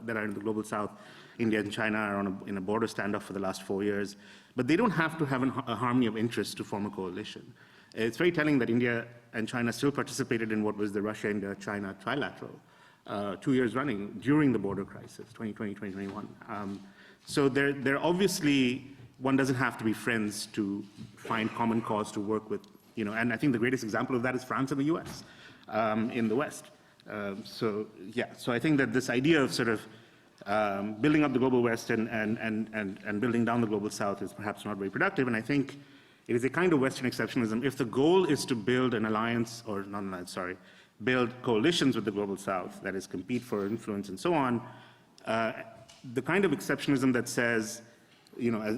Speaker 5: that are in the global South. India and China are in a border standoff for the last 4 years, but they don't have to have a harmony of interest to form a coalition. It's very telling that India and China still participated in what was the Russia-India-China trilateral 2 years running during the border crisis, 2020, 2021. So they're obviously, one doesn't have to be friends to find common cause to work with, and I think the greatest example of that is France and the US in the West. So I think that this idea of sort of building up the global West and building down the global South is perhaps not very productive, and I think it is a kind of Western exceptionalism. If the goal is to build an alliance, or not an alliance, sorry, build coalitions with the global South, that is, compete for influence and so on, the kind of exceptionalism that says,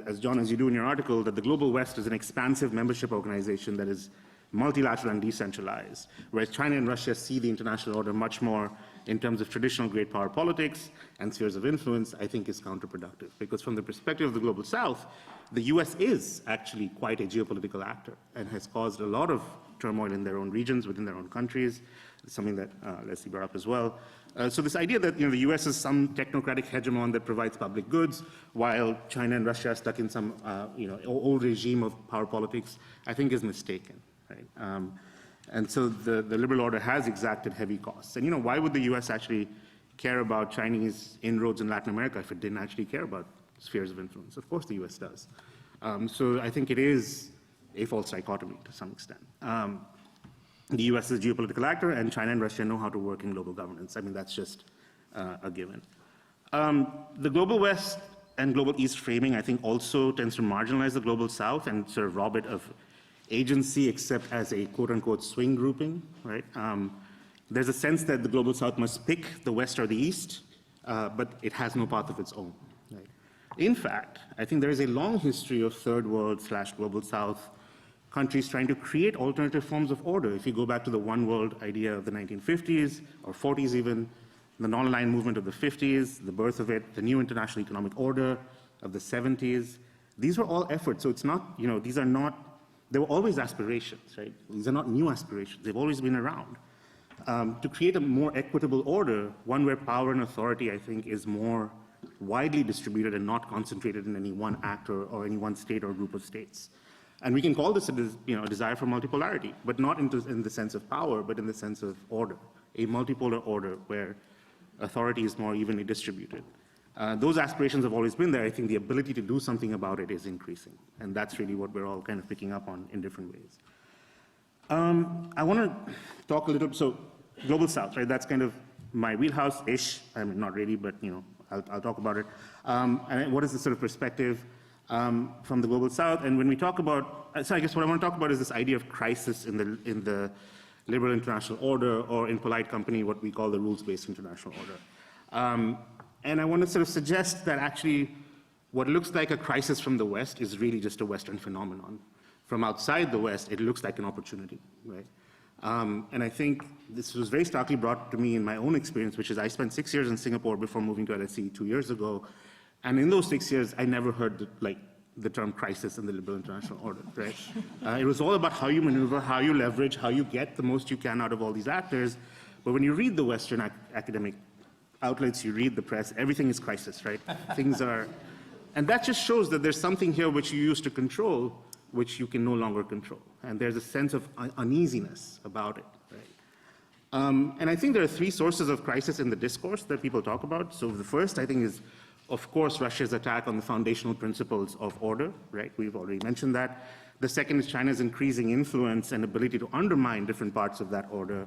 Speaker 5: as John, as you do in your article, that the global West is an expansive membership organization that is multilateral and decentralized, whereas China and Russia see the international order much more in terms of traditional great power politics and spheres of influence, I think is counterproductive. Because from the perspective of the global South, the US is actually quite a geopolitical actor and has caused a lot of turmoil in their own regions, within their own countries. It's something that Leslie brought up as well. So this idea that the US is some technocratic hegemon that provides public goods, while China and Russia are stuck in some old regime of power politics, I think is mistaken. Right? And so the liberal order has exacted heavy costs. And why would the US actually care about Chinese inroads in Latin America if it didn't actually care about spheres of influence? Of course the US does. So I think it is a false dichotomy to some extent. The US is a geopolitical actor, and China and Russia know how to work in global governance. I mean, that's just a given. The global West and global East framing, I think, also tends to marginalize the global South and sort of rob it of agency, except as a quote-unquote swing grouping, right? There's a sense that the global South must pick the West or the East, but it has no path of its own. Right? In fact, I think there is a long history of third world / global South countries trying to create alternative forms of order. If you go back to the one world idea of the 1950s or 40s even, the non-aligned movement of the 50s, the birth of it, the new international economic order of the 70s, these were all efforts. So it's not, these are not, there were always aspirations, right? These are not new aspirations. They've always been around. To create a more equitable order, one where power and authority, I think, is more widely distributed and not concentrated in any one actor or any one state or group of states. And we can call this a desire for multipolarity, but not in the sense of power, but in the sense of order, a multipolar order where authority is more evenly distributed. Those aspirations have always been there. I think the ability to do something about it is increasing, and that's really what we're all kind of picking up on in different ways. I want to talk a little, so Global South, right? That's kind of my wheelhouse-ish. I mean, not really, but I'll talk about it. And what is the sort of perspective from the Global South? And when we talk about, so I guess what I want to talk about is this idea of crisis in the liberal international order, or in polite company, what we call the rules-based international order. And I want to sort of suggest that actually what looks like a crisis from the West is really just a Western phenomenon. From outside the West, it looks like an opportunity, right? And I think this was very starkly brought to me in my own experience, which is I spent 6 years in Singapore before moving to LSE 2 years ago. And in those 6 years, I never heard the term crisis in the liberal international order, right? It was all about how you maneuver, how you leverage, how you get the most you can out of all these actors. But when you read the Western academic outlets, you read the press, everything is crisis, right? Things are, and that just shows that there's something here which you used to control, which you can no longer control. And there's a sense of uneasiness about it, right? And I think there are three sources of crisis in the discourse that people talk about. So the first, I think, is, of course, Russia's attack on the foundational principles of order, right? We've already mentioned that. The second is China's increasing influence and ability to undermine different parts of that order,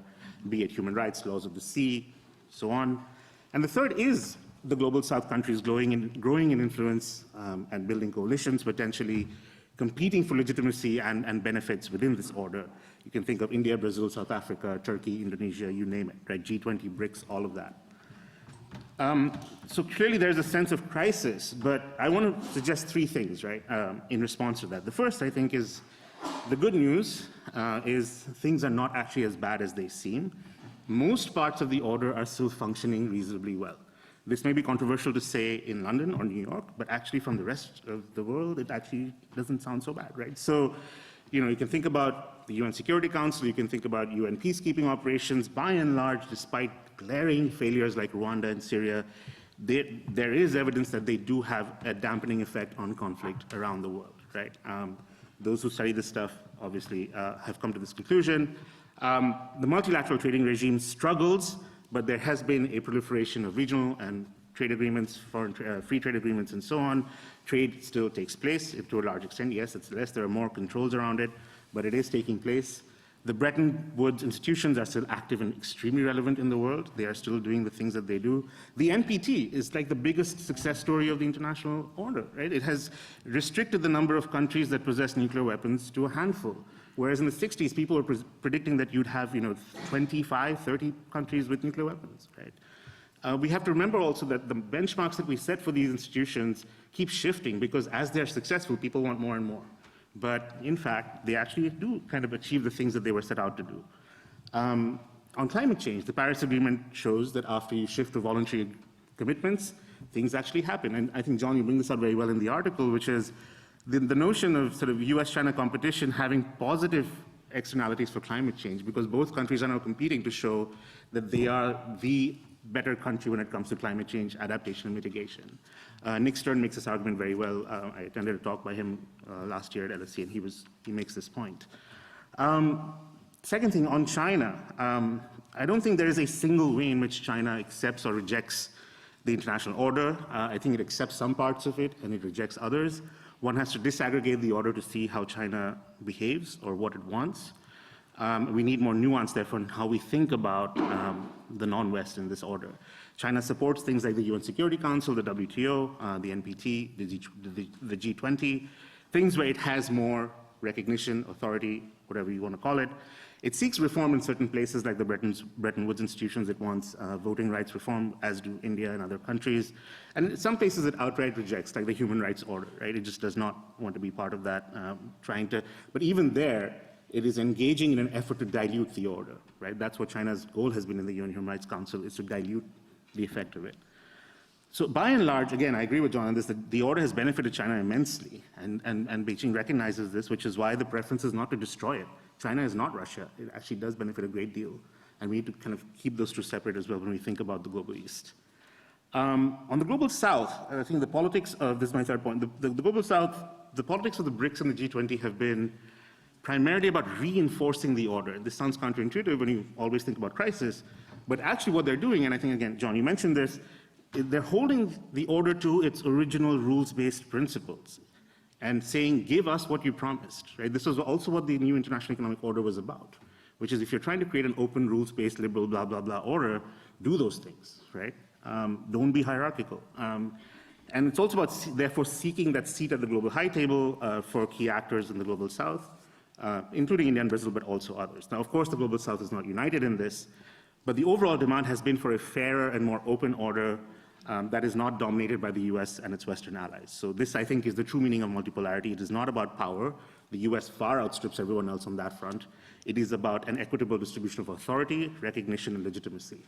Speaker 5: be it human rights, laws of the sea, so on. And the third is the Global South countries growing in influence and building coalitions, potentially competing for legitimacy and benefits within this order. You can think of India, Brazil, South Africa, Turkey, Indonesia, you name it, right? G20, BRICS, all of that. So clearly there's a sense of crisis, but I want to suggest three things, right, in response to that. The first, I think, is the good news is things are not actually as bad as they seem. Most parts of the order are still functioning reasonably well. This may be controversial to say in London or New York, but actually from the rest of the world, it actually doesn't sound so bad, right? So, you can think about the UN Security Council, you can think about UN peacekeeping operations. By and large, despite glaring failures like Rwanda and Syria, there is evidence that they do have a dampening effect on conflict around the world, right? Those who study this stuff obviously have come to this conclusion. The multilateral trading regime struggles, but there has been a proliferation of regional and trade agreements, foreign free trade agreements, and so on. Trade still takes place to a large extent. Yes, it's less. There are more controls around it, but it is taking place. The Bretton Woods institutions are still active and extremely relevant in the world. They are still doing the things that they do. The NPT is like the biggest success story of the international order, right? It has restricted the number of countries that possess nuclear weapons to a handful. Whereas in the 60s, people were predicting that you'd have, 25, 30 countries with nuclear weapons, right? We have to remember also that the benchmarks that we set for these institutions keep shifting because as they're successful, people want more and more. But in fact, they actually do kind of achieve the things that they were set out to do. On climate change, the Paris Agreement shows that after you shift to voluntary commitments, things actually happen. And I think, John, you bring this out very well in the article, which is the notion of sort of US-China competition having positive externalities for climate change, because both countries are now competing to show that they are the better country when it comes to climate change adaptation and mitigation. Nick Stern makes this argument very well. I attended a talk by him last year at LSE, and he makes this point. Second thing, on China, I don't think there is a single way in which China accepts or rejects the international order. I think it accepts some parts of it, and it rejects others. One has to disaggregate the order to see how China behaves or what it wants. We need more nuance, therefore, in how we think about the non-West in this order. China supports things like the UN Security Council, the WTO, the NPT, the G20, things where it has more recognition, authority, whatever you want to call it. It seeks reform in certain places like the Bretton Woods institutions. It wants voting rights reform, as do India and other countries. And in some places it outright rejects, like the human rights order, right? It just does not want to be part of that, but even there, it is engaging in an effort to dilute the order, right? That's what China's goal has been in the UN Human Rights Council, is to dilute the effect of it. So by and large, again, I agree with John on this, that the order has benefited China immensely, and Beijing recognizes this, which is why the preference is not to destroy it. China is not Russia. It actually does benefit a great deal, and we need to kind of keep those two separate as well when we think about the global East. On the global South, I think the politics of, this is my third point, the global South the politics of the BRICS and the G20 have been primarily about reinforcing the order. This sounds counterintuitive when you always think about crisis, but actually what they're doing, and I think, again, John, you mentioned this, they're holding the order to its original rules-based principles and saying, give us what you promised, right? This was also what the new international economic order was about, which is if you're trying to create an open, rules-based, liberal, blah, blah, blah order, do those things, right? Don't be hierarchical. And it's also about, therefore, seeking that seat at the global high table for key actors in the global south, including India and Brazil, but also others. Now, of course, the global south is not united in this, but the overall demand has been for a fairer and more open order that is not dominated by the US and its Western allies. So this, I think, is the true meaning of multipolarity. It is not about power. The US far outstrips everyone else on that front. It is about an equitable distribution of authority, recognition, and legitimacy.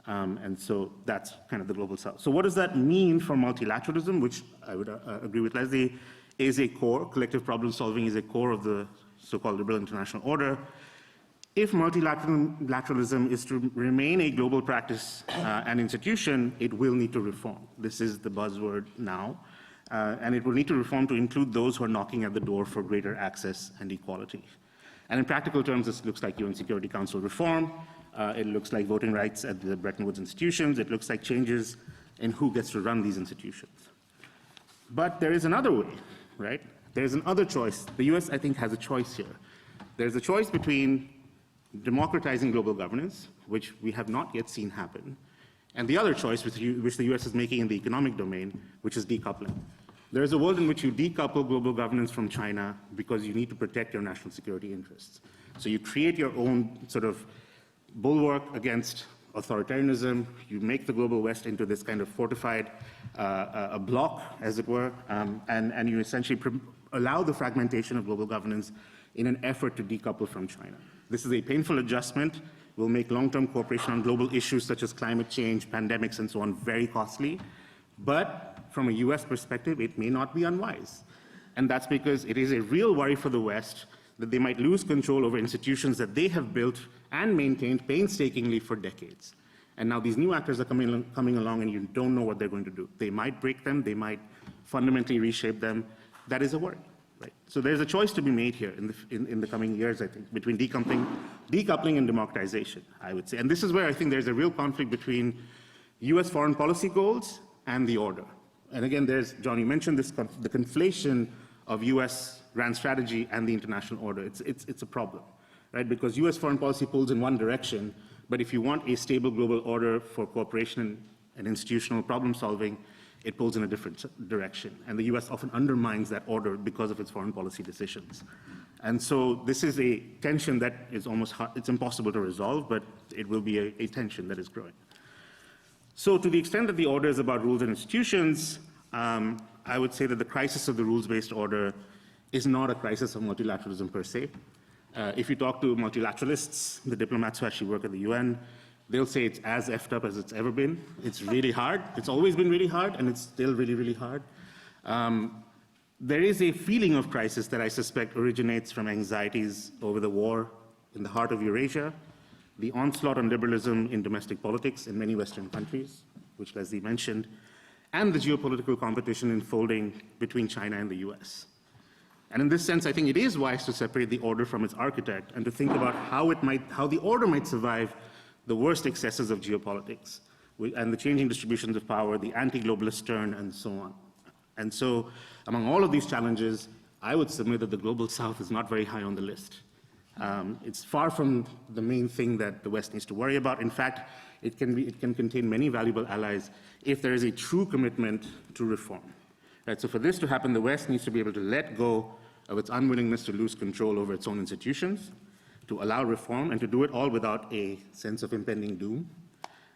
Speaker 5: And so that's kind of the global south. So what does that mean for multilateralism, which I would agree with Leslie, is a core, collective problem solving is a core of the so-called liberal international order. If multilateralism is to remain a global practice and institution, it will need to reform. This is the buzzword now. And it will need to reform to include those who are knocking at the door for greater access and equality. And in practical terms, this looks like UN Security Council reform. It looks like voting rights at the Bretton Woods institutions. It looks like changes in who gets to run these institutions. But there is another way, right? There's another choice. The US, I think, has a choice here. There's a choice between democratizing global governance, which we have not yet seen happen, and the other choice, which the US is making in the economic domain, which is decoupling. There is a world in which you decouple global governance from China because you need to protect your national security interests. So you create your own sort of bulwark against authoritarianism. You make the global West into this kind of fortified a bloc, as it were, and you essentially allow the fragmentation of global governance in an effort to decouple from China. This is a painful adjustment, will make long-term cooperation on global issues such as climate change, pandemics, and so on very costly. But from a US perspective, it may not be unwise. And that's because it is a real worry for the West that they might lose control over institutions that they have built and maintained painstakingly for decades. And now these new actors are coming along and you don't know what they're going to do. They might break them, they might fundamentally reshape them. That is a worry. Right. So there's a choice to be made here in the coming years, I think, between decoupling and democratization, I would say. And this is where I think there's a real conflict between US foreign policy goals and the order. And again, John, you mentioned this, the conflation of US grand strategy and the international order. It's a problem, right? Because US foreign policy pulls in one direction, but if you want a stable global order for cooperation and institutional problem solving, it pulls in a different direction. And the US often undermines that order because of its foreign policy decisions. And so this is a tension that is almost hard, it's impossible to resolve, but it will be a tension that is growing. So to the extent that the order is about rules and institutions, I would say that the crisis of the rules-based order is not a crisis of multilateralism per se. If you talk to multilateralists, the diplomats who actually work at the UN, they'll say it's as effed up as it's ever been. It's really hard. It's always been really hard, and it's still really, really hard. There is a feeling of crisis that I suspect originates from anxieties over the war in the heart of Eurasia, the onslaught on liberalism in domestic politics in many Western countries, which Leslie mentioned, and the geopolitical competition unfolding between China and the US. And in this sense, I think it is wise to separate the order from its architect and to think about how the order might survive the worst excesses of geopolitics and the changing distributions of power, the anti-globalist turn, and so on. And so, among all of these challenges, I would submit that the global south is not very high on the list. It's far from the main thing that the West needs to worry about. In fact, it can contain many valuable allies if there is a true commitment to reform. Right? So for this to happen, the West needs to be able to let go of its unwillingness to lose control over its own institutions, to allow reform, and to do it all without a sense of impending doom.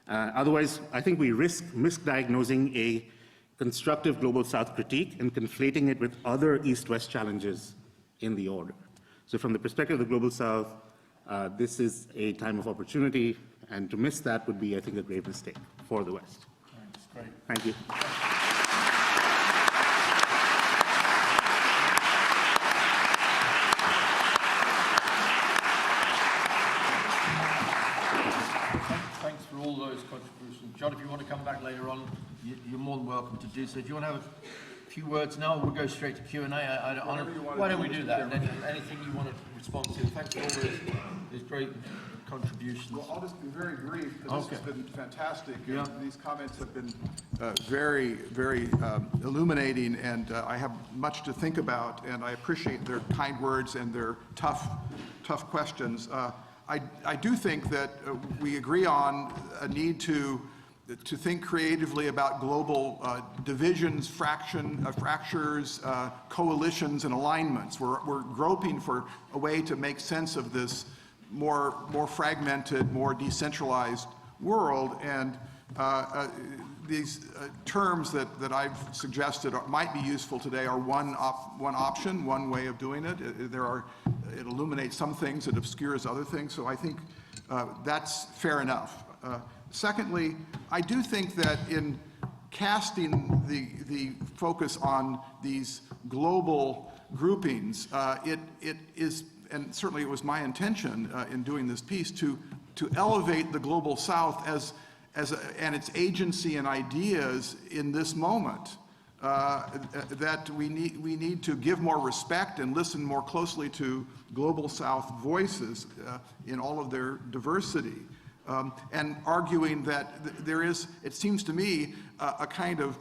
Speaker 5: Otherwise, I think we risk misdiagnosing a constructive global south critique and conflating it with other East-West challenges in the order. So from the perspective of the global south, this is a time of opportunity, and to miss that would be, I think, a grave mistake for the West.
Speaker 1: Thanks, great.
Speaker 5: Thank you.
Speaker 1: Thanks for all those contributions. John, if you want to come back later on, you're more than welcome to do so. Do you want to have a few few words now? We'll go straight to Q&A. Why don't we do that? And anything you want to respond to? Thanks for all these great contributions.
Speaker 2: Well, I'll just be very brief, because this has been fantastic.
Speaker 1: Yeah.
Speaker 2: And these comments have been very, very illuminating, and I have much to think about, and I appreciate their kind words and their tough questions. I do think that we agree on a need to think creatively about global divisions, fractures, coalitions, and alignments. We're groping for a way to make sense of this more fragmented, more decentralized world, and these terms that I've suggested might be useful today are one option, one way of doing it. It illuminates some things, it obscures other things, so I think that's fair enough. Secondly, I do think that in casting the focus on these global groupings, it is, and certainly it was my intention in doing this piece, to elevate the Global South and its agency and ideas in this moment. That we need to give more respect and listen more closely to Global South voices in all of their diversity. And arguing that there is, it seems to me, a kind of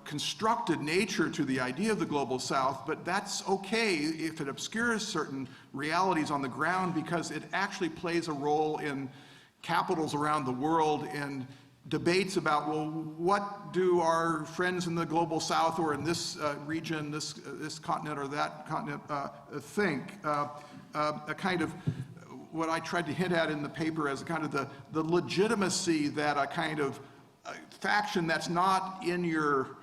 Speaker 2: constructed nature to the idea of the Global South, but that's okay if it obscures certain realities on the ground, because it actually plays a role in capitals around the world, in debates about, well, what do our friends in the Global South or in this region, this continent or that continent think? A kind of what I tried to hint at in the paper as a kind of the legitimacy that a kind of faction that's not in your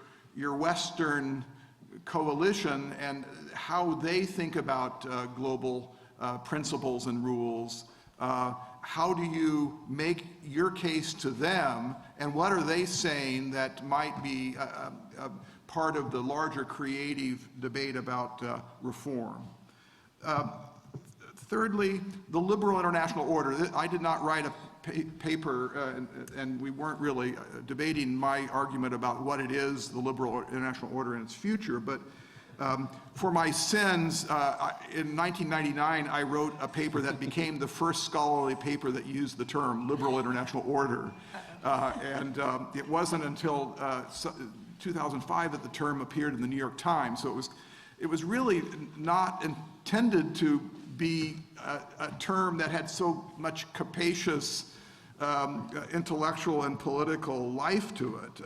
Speaker 2: Western coalition and how they think about global principles and rules. How do you make your case to them, and what are they saying that might be part of the larger creative debate about reform? Thirdly, the liberal international order. I did not write a paper, and we weren't really debating my argument about what it is, the liberal international order and its future, but for my sins, in 1999, I wrote a paper that became the first scholarly paper that used the term liberal international order. And it wasn't until 2005 that the term appeared in the New York Times. So it was really not intended to be a term that had so much capacious intellectual and political life to it.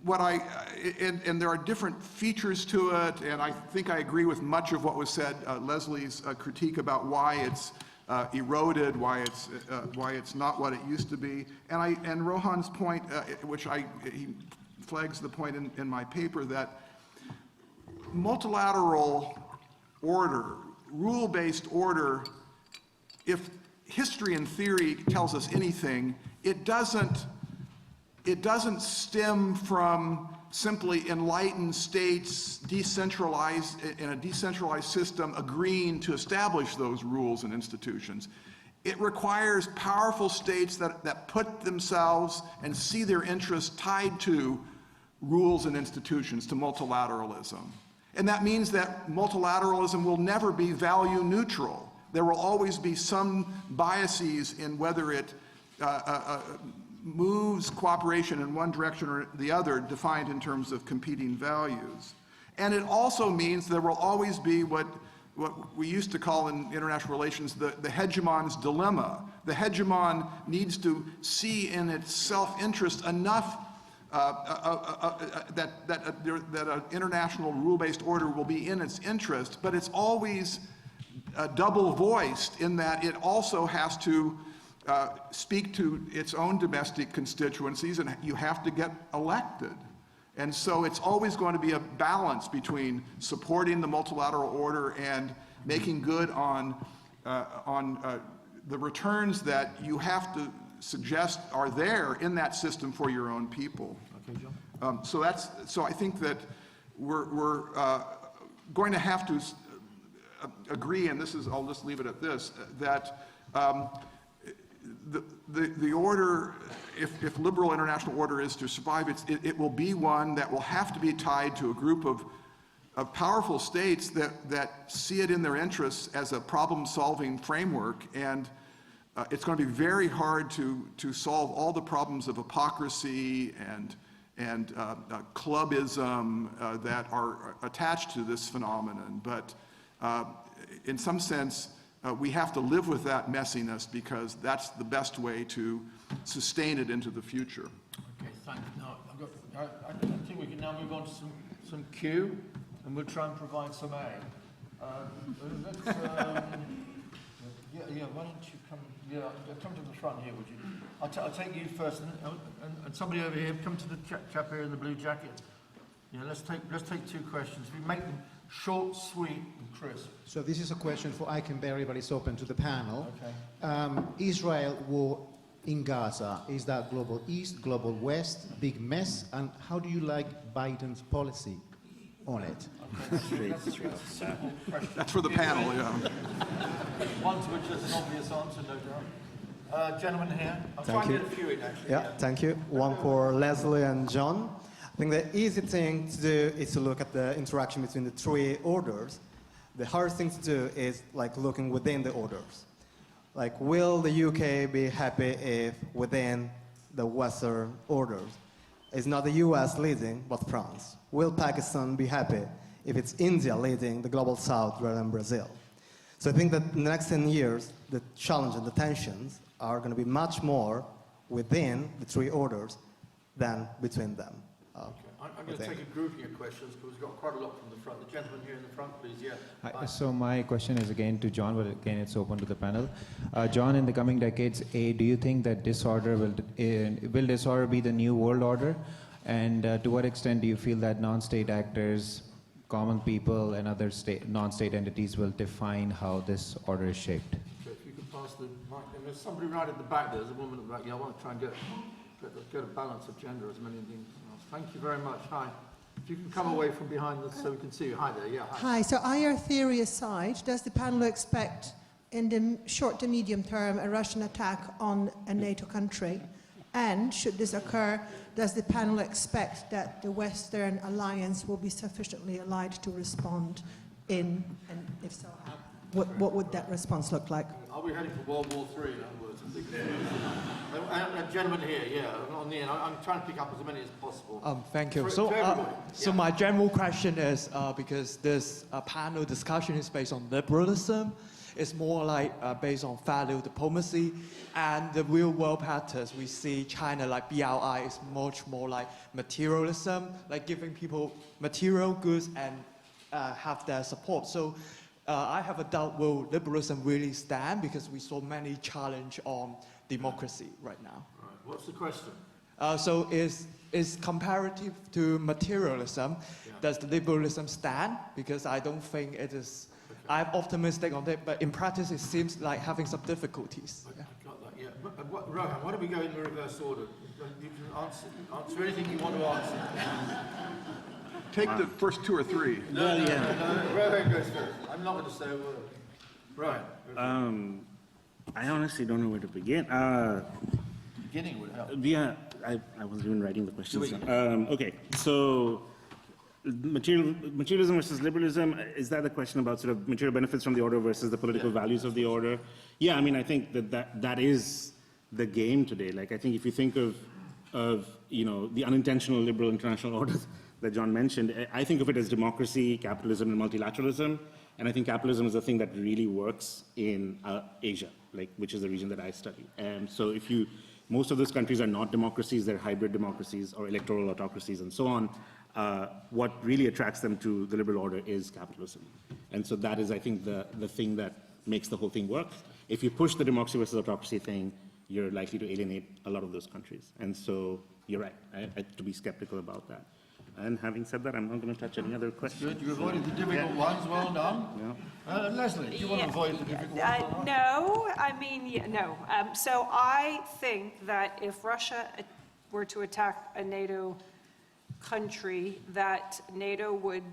Speaker 2: And there are different features to it, and I think I agree with much of what was said. Leslie's critique about why it's eroded, why it's not what it used to be, and Rohan's point, he flags the point in my paper, that multilateral order, rule-based order, if history and theory tells us anything, it doesn't stem from simply enlightened states decentralized in a decentralized system agreeing to establish those rules and institutions. It requires powerful states that put themselves and see their interests tied to rules and institutions, to multilateralism. And that means that multilateralism will never be value neutral. There will always be some biases in whether it moves cooperation in one direction or the other, defined in terms of competing values. And it also means there will always be what we used to call in international relations the hegemon's dilemma. The hegemon needs to see in its self-interest enough that an international rule-based order will be in its interest, but it's always double-voiced in that it also has to speak to its own domestic constituencies, and you have to get elected. And so it's always going to be a balance between supporting the multilateral order and making good on the returns that you have to suggest are there in that system for your own people.
Speaker 1: Okay, John.
Speaker 2: So I think that we're going to have to agree, and this is, I'll just leave it at this, that the order, if liberal international order is to survive, it will be one that will have to be tied to a group of powerful states that see it in their interests as a problem-solving framework, and it's going to be very hard to solve all the problems of hypocrisy and clubism that are attached to this phenomenon. But in some sense, we have to live with that messiness because that's the best way to sustain it into the future.
Speaker 1: Okay, thank you. Now, I think we can now move on to some Q, and we'll try and provide some A. Yeah, why don't you come? Yeah, come to the front here, would you? I'll take you first, and somebody over here. Come to the chap here in the blue jacket. Yeah, let's take two questions. We make them short, sweet, and crisp.
Speaker 6: So this is a question for Ikenberry, but it's open to the panel.
Speaker 1: Okay.
Speaker 6: Israel war in Gaza, is that global east, global west, big mess, and how do you like Biden's policy on it?
Speaker 1: Okay, that's a simple question.
Speaker 2: That's for the panel, yeah.
Speaker 1: One to which there's an obvious answer, no doubt. Gentleman here. I'll try
Speaker 7: Thank
Speaker 1: and
Speaker 7: you.
Speaker 1: get a few in, actually.
Speaker 7: Yeah, thank you. One for Leslie and John. I think the easy thing to do is to look at the interaction between the three orders. The hard thing to do is like looking within the orders. Like, will the UK be happy if within the Western orders it's not the US leading, but France? Will Pakistan be happy if it's India leading the global south rather than Brazil? So I think that in the next 10 years, the challenge and the tensions are going to be much more within the three orders than between them.
Speaker 1: I'm going to take a grouping of questions because we've got quite a lot from the front. The gentleman here in the front, please. Yeah.
Speaker 8: Hi, so my question is again to John, but again it's open to the panel. John, in the coming decades, do you think that disorder will disorder be the new world order? And to what extent do you feel that non-state actors, common people, and other non-state entities will define how this order is shaped?
Speaker 1: So if you could pass the mic. And there's somebody right at the back there. There's a woman at the back. Yeah, I want to try and get a balance of gender as many things. Thank you very much. Hi. If you can come away from behind this so we can see you. Hi there. Yeah. Hi.
Speaker 9: Hi. So IR theory aside, does the panel expect in the short to medium term a Russian attack on a NATO country? And should this occur, does the panel expect that the Western alliance will be sufficiently allied to respond in, and if so, how? What would that response look like?
Speaker 1: Are we heading for World War III, in other words? A gentleman here, yeah, on the end. I'm trying to pick up as many as possible.
Speaker 10: Thank you.
Speaker 1: To everybody.
Speaker 10: So my general question is, because this panel discussion is based on liberalism, it's more like based on value diplomacy, and the real world patterns we see China like BRI is much more like materialism, like giving people material goods and have their support. So I have a doubt, will liberalism really stand, because we saw many challenge on democracy right now.
Speaker 1: Right. What's the question?
Speaker 10: So is comparative to materialism, does the liberalism stand? Because I don't think it is. Okay. I'm optimistic on it, but in practice it seems like having some difficulties.
Speaker 1: I got that, yeah. Rohan, why don't we go in the reverse order? You can answer anything you want to answer.
Speaker 2: Take the first two or three.
Speaker 1: No, Rohan goes first. I'm not going to say a word. Rohan.
Speaker 5: I honestly don't know where to begin.
Speaker 1: Beginning would help.
Speaker 5: Yeah, I wasn't even writing the questions. Okay, so materialism versus liberalism, is that the question about sort of material benefits from the order versus the political values of the order? Yeah, I mean, I think that is the game today. Like, I think if you think of you know, the unintentional liberal international orders that John mentioned, I think of it as democracy, capitalism, and multilateralism. And I think capitalism is the thing that really works in Asia, like, which is the region that I study. And so most of those countries are not democracies, they're hybrid democracies or electoral autocracies and so on. What really attracts them to the liberal order is capitalism. And so that is, I think, the thing that makes the whole thing work. If you push the democracy versus autocracy thing, you're likely to alienate a lot of those countries. And so you're right, I have to be skeptical about that. And having said that, I'm not going to touch any other questions.
Speaker 1: Good, you avoided the difficult ones, well done. Yeah. Leslie, do you want to avoid the difficult ones?
Speaker 4: No, I mean, no. So I think that if Russia were to attack a NATO country, that NATO would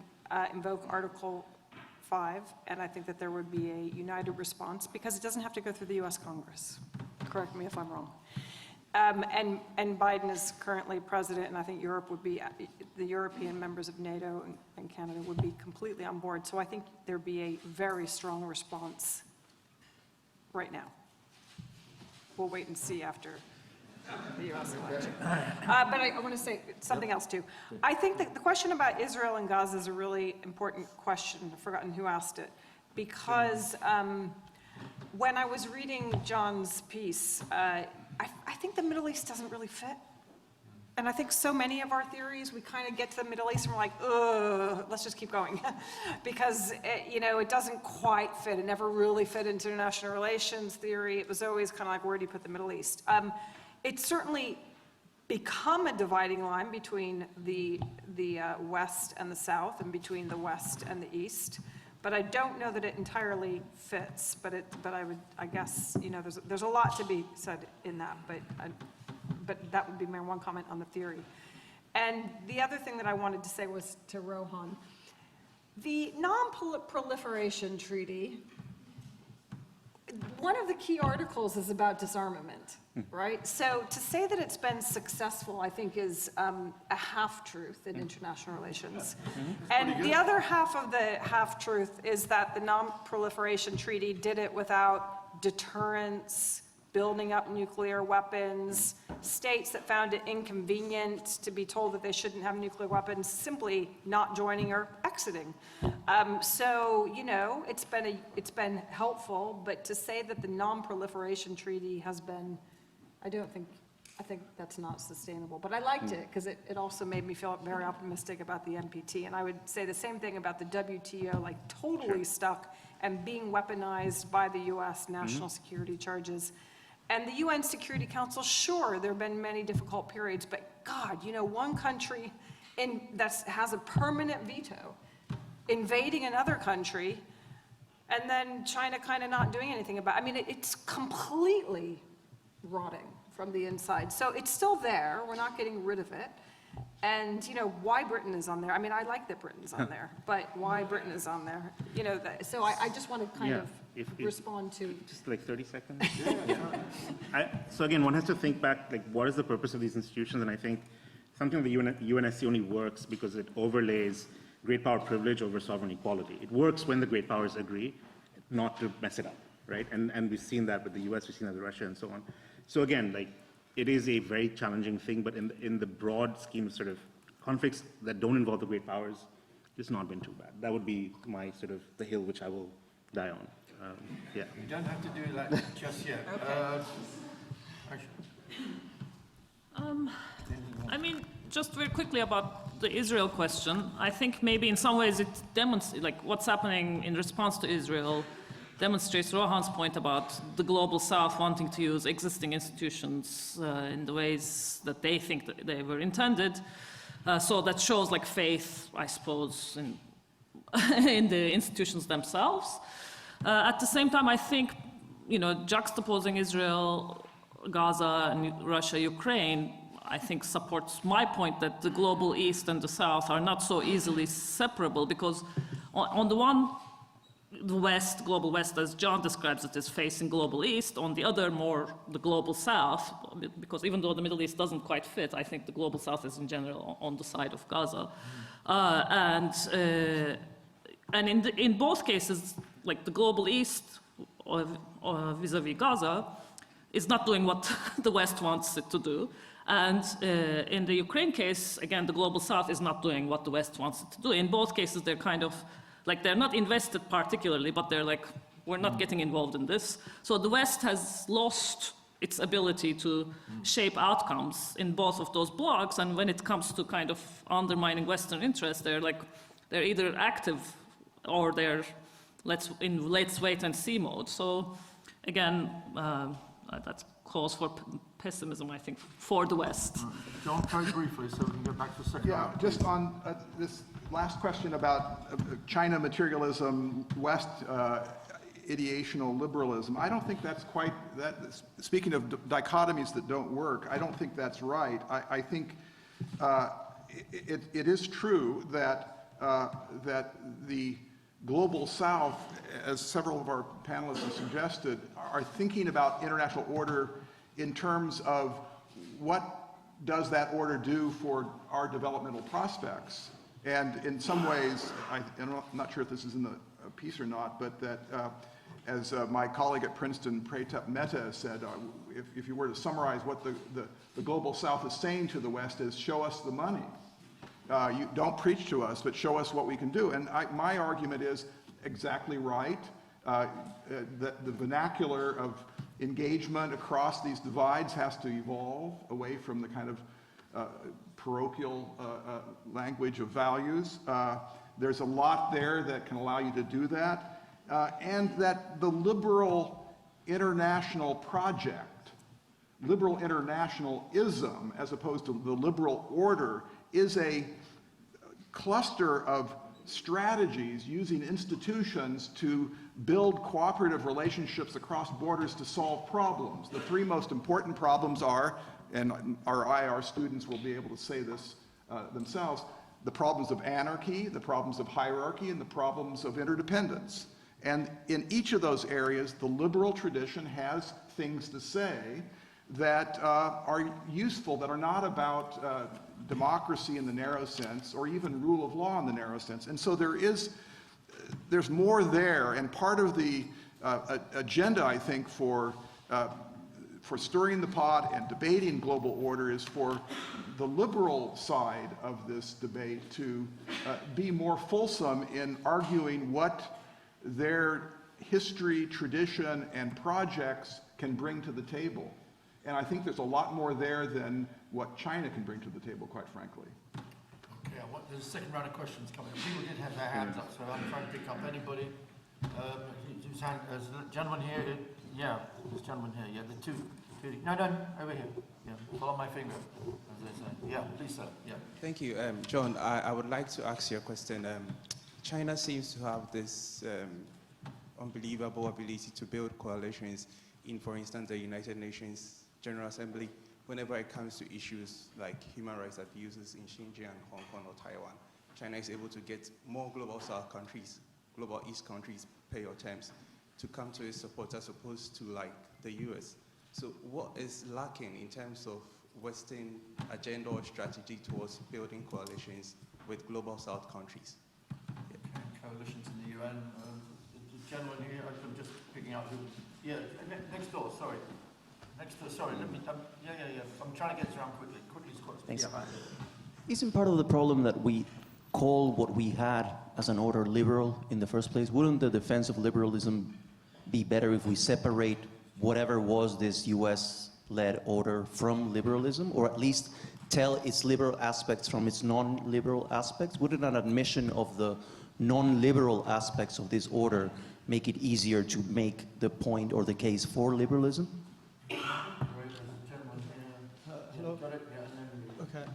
Speaker 4: invoke Article 5, and I think that there would be a united response, because it doesn't have to go through the U.S. Congress. correct me if I'm wrong. And Biden is currently president, and I think Europe would be, the European members of NATO and Canada would be completely on board. So I think there'd be a very strong response right now. We'll wait and see after the U.S. election. But I want to say something else, too. I think that the question about Israel and Gaza is a really important question. I've forgotten who asked it. Because when I was reading John's piece, I think the Middle East doesn't really fit. And I think so many of our theories, we kind of get to the Middle East and we're like, ugh, let's just keep going. Because, it doesn't quite fit. It never really fit into international relations theory. It was always kind of like, where do you put the Middle East? It's certainly become a dividing line between the West and the South and between the West and the East. But I don't know that it entirely fits. But I guess, there's a lot to be said in that. But that would be my one comment on the theory. And the other thing that I wanted to say was to Rohan. The Non-Proliferation Treaty, one of the key articles is about disarmament, right? So to say that it's been successful, I think, is a half-truth in international relations. And the other half of the half-truth is that the Non-Proliferation Treaty did it without deterrence, building up nuclear weapons, states that found it inconvenient to be told that they shouldn't have nuclear weapons, simply not joining or exiting. So, it's been helpful, but to say that the Non-Proliferation Treaty has been, I think that's not sustainable. But I liked it, because it also made me feel very optimistic about the NPT. And I would say the same thing about the WTO, like totally stuck and being weaponized by the U.S. national security charges. And the UN Security Council, sure, there have been many difficult periods, but God, one country that has a permanent veto invading another country, and then China kind of not doing anything about it. It's completely rotting from the inside. So it's still there. We're not getting rid of it. And, why Britain is on there. I like that Britain's on there, but why Britain is on there. So I just want to kind of respond to.
Speaker 5: Just like 30 seconds? So again, one has to think back, what is the purpose of these institutions? And I think something the UNSC only works because it overlays great power privilege over sovereign equality. It works when the great powers agree not to mess it up, right? And we've seen that with the US, we've seen that with Russia and so on. So again, it is a very challenging thing, but in the broad scheme of sort of conflicts that don't involve the great powers, it's not been too bad. That would be my sort of the hill which I will die on. Yeah.
Speaker 1: You don't have to do that just yet.
Speaker 3: Just very quickly about the Israel question. I think maybe in some ways it demonstrates, what's happening in response to Israel demonstrates Rohan's point about the global South wanting to use existing institutions in the ways that they think that they were intended. So that shows faith, I suppose, in the institutions themselves. At the same time, I think, juxtaposing Israel, Gaza, and Russia, Ukraine, I think supports my point that the global East and the South are not so easily separable, because on the one, the West, global West, as John describes it, is facing global East. On the other, more the global South, because even though the Middle East doesn't quite fit, I think the global South is in general on the side of Gaza. And in both cases, the global East, vis-a-vis Gaza, is not doing what the West wants it to do. And in the Ukraine case, again, the global South is not doing what the West wants it to do. In both cases, they're kind of, they're not invested particularly, but they're we're not getting involved in this. So the West has lost its ability to shape outcomes in both of those blocs. And when it comes to kind of undermining Western interests, they're either active or they're let's wait and see mode. So again, that calls for pessimism, I think, for the West.
Speaker 1: John, very briefly, so we can go back to the second round.
Speaker 2: Yeah, just on this last question about China materialism, West ideational liberalism, I don't think that's quite that. Speaking of dichotomies that don't work, I don't think that's right. I think it is true that that the Global South, as several of our panelists have suggested, are thinking about international order in terms of what does that order do for our developmental prospects. And in some ways, I'm not sure if this is in the piece or not, but that as my colleague at Princeton, Pratap Mehta, said, if you were to summarize what the Global South is saying to the West is, show us the money. You don't preach to us, but show us what we can do. And my argument is exactly right. The vernacular of engagement across these divides has to evolve away from the kind of parochial language of values. There's a lot there that can allow you to do that. And that the liberal international project, liberal internationalism, as opposed to the liberal order, is a cluster of strategies using institutions to build cooperative relationships across borders to solve problems. The three most important problems are, and our IR students will be able to say this themselves, the problems of anarchy, the problems of hierarchy, and the problems of interdependence. And in each of those areas, the liberal tradition has things to say that are useful, that are not about democracy in the narrow sense, or even rule of law in the narrow sense. And so there's more there, and part of the agenda, I think, for stirring the pot and debating global order is for the liberal side of this debate to be more fulsome in arguing what their history, tradition, and projects can bring to the table. And I think there's a lot more there than what China can bring to the table, quite frankly.
Speaker 1: Yeah, there's a second round of questions coming. People did have their hands up, so I'm trying to pick up anybody. There's a gentleman here. Yeah, this gentleman here. Yeah, the two. No, over here. Yeah, follow my finger, as they say. Yeah, please, sir. Yeah.
Speaker 11: Thank you. John, I would like to ask you a question. China seems to have this unbelievable ability to build coalitions in, for instance, the United Nations General Assembly, whenever it comes to issues like human rights abuses in Xinjiang, Hong Kong, or Taiwan. China is able to get more global South countries, global East countries, pay your terms, to come to its support as opposed to like the US. So what is lacking in terms of Western agenda or strategy towards building coalitions with global South countries?
Speaker 1: Coalitions in the UN. The gentleman here, I'm just picking up who. Yeah, next door, sorry. Next door, sorry. Let me. Yeah. I'm trying to get this around quickly.
Speaker 12: Thanks.
Speaker 1: Yeah.
Speaker 12: Isn't part of the problem that we call what we had as an order liberal in the first place? Wouldn't the defense of liberalism be better if we separate whatever was this US-led order from liberalism, or at least tell its liberal aspects from its non-liberal aspects? Wouldn't an admission of the non-liberal aspects of this order make it easier to make the point or the case for liberalism?
Speaker 13: Hello. Okay,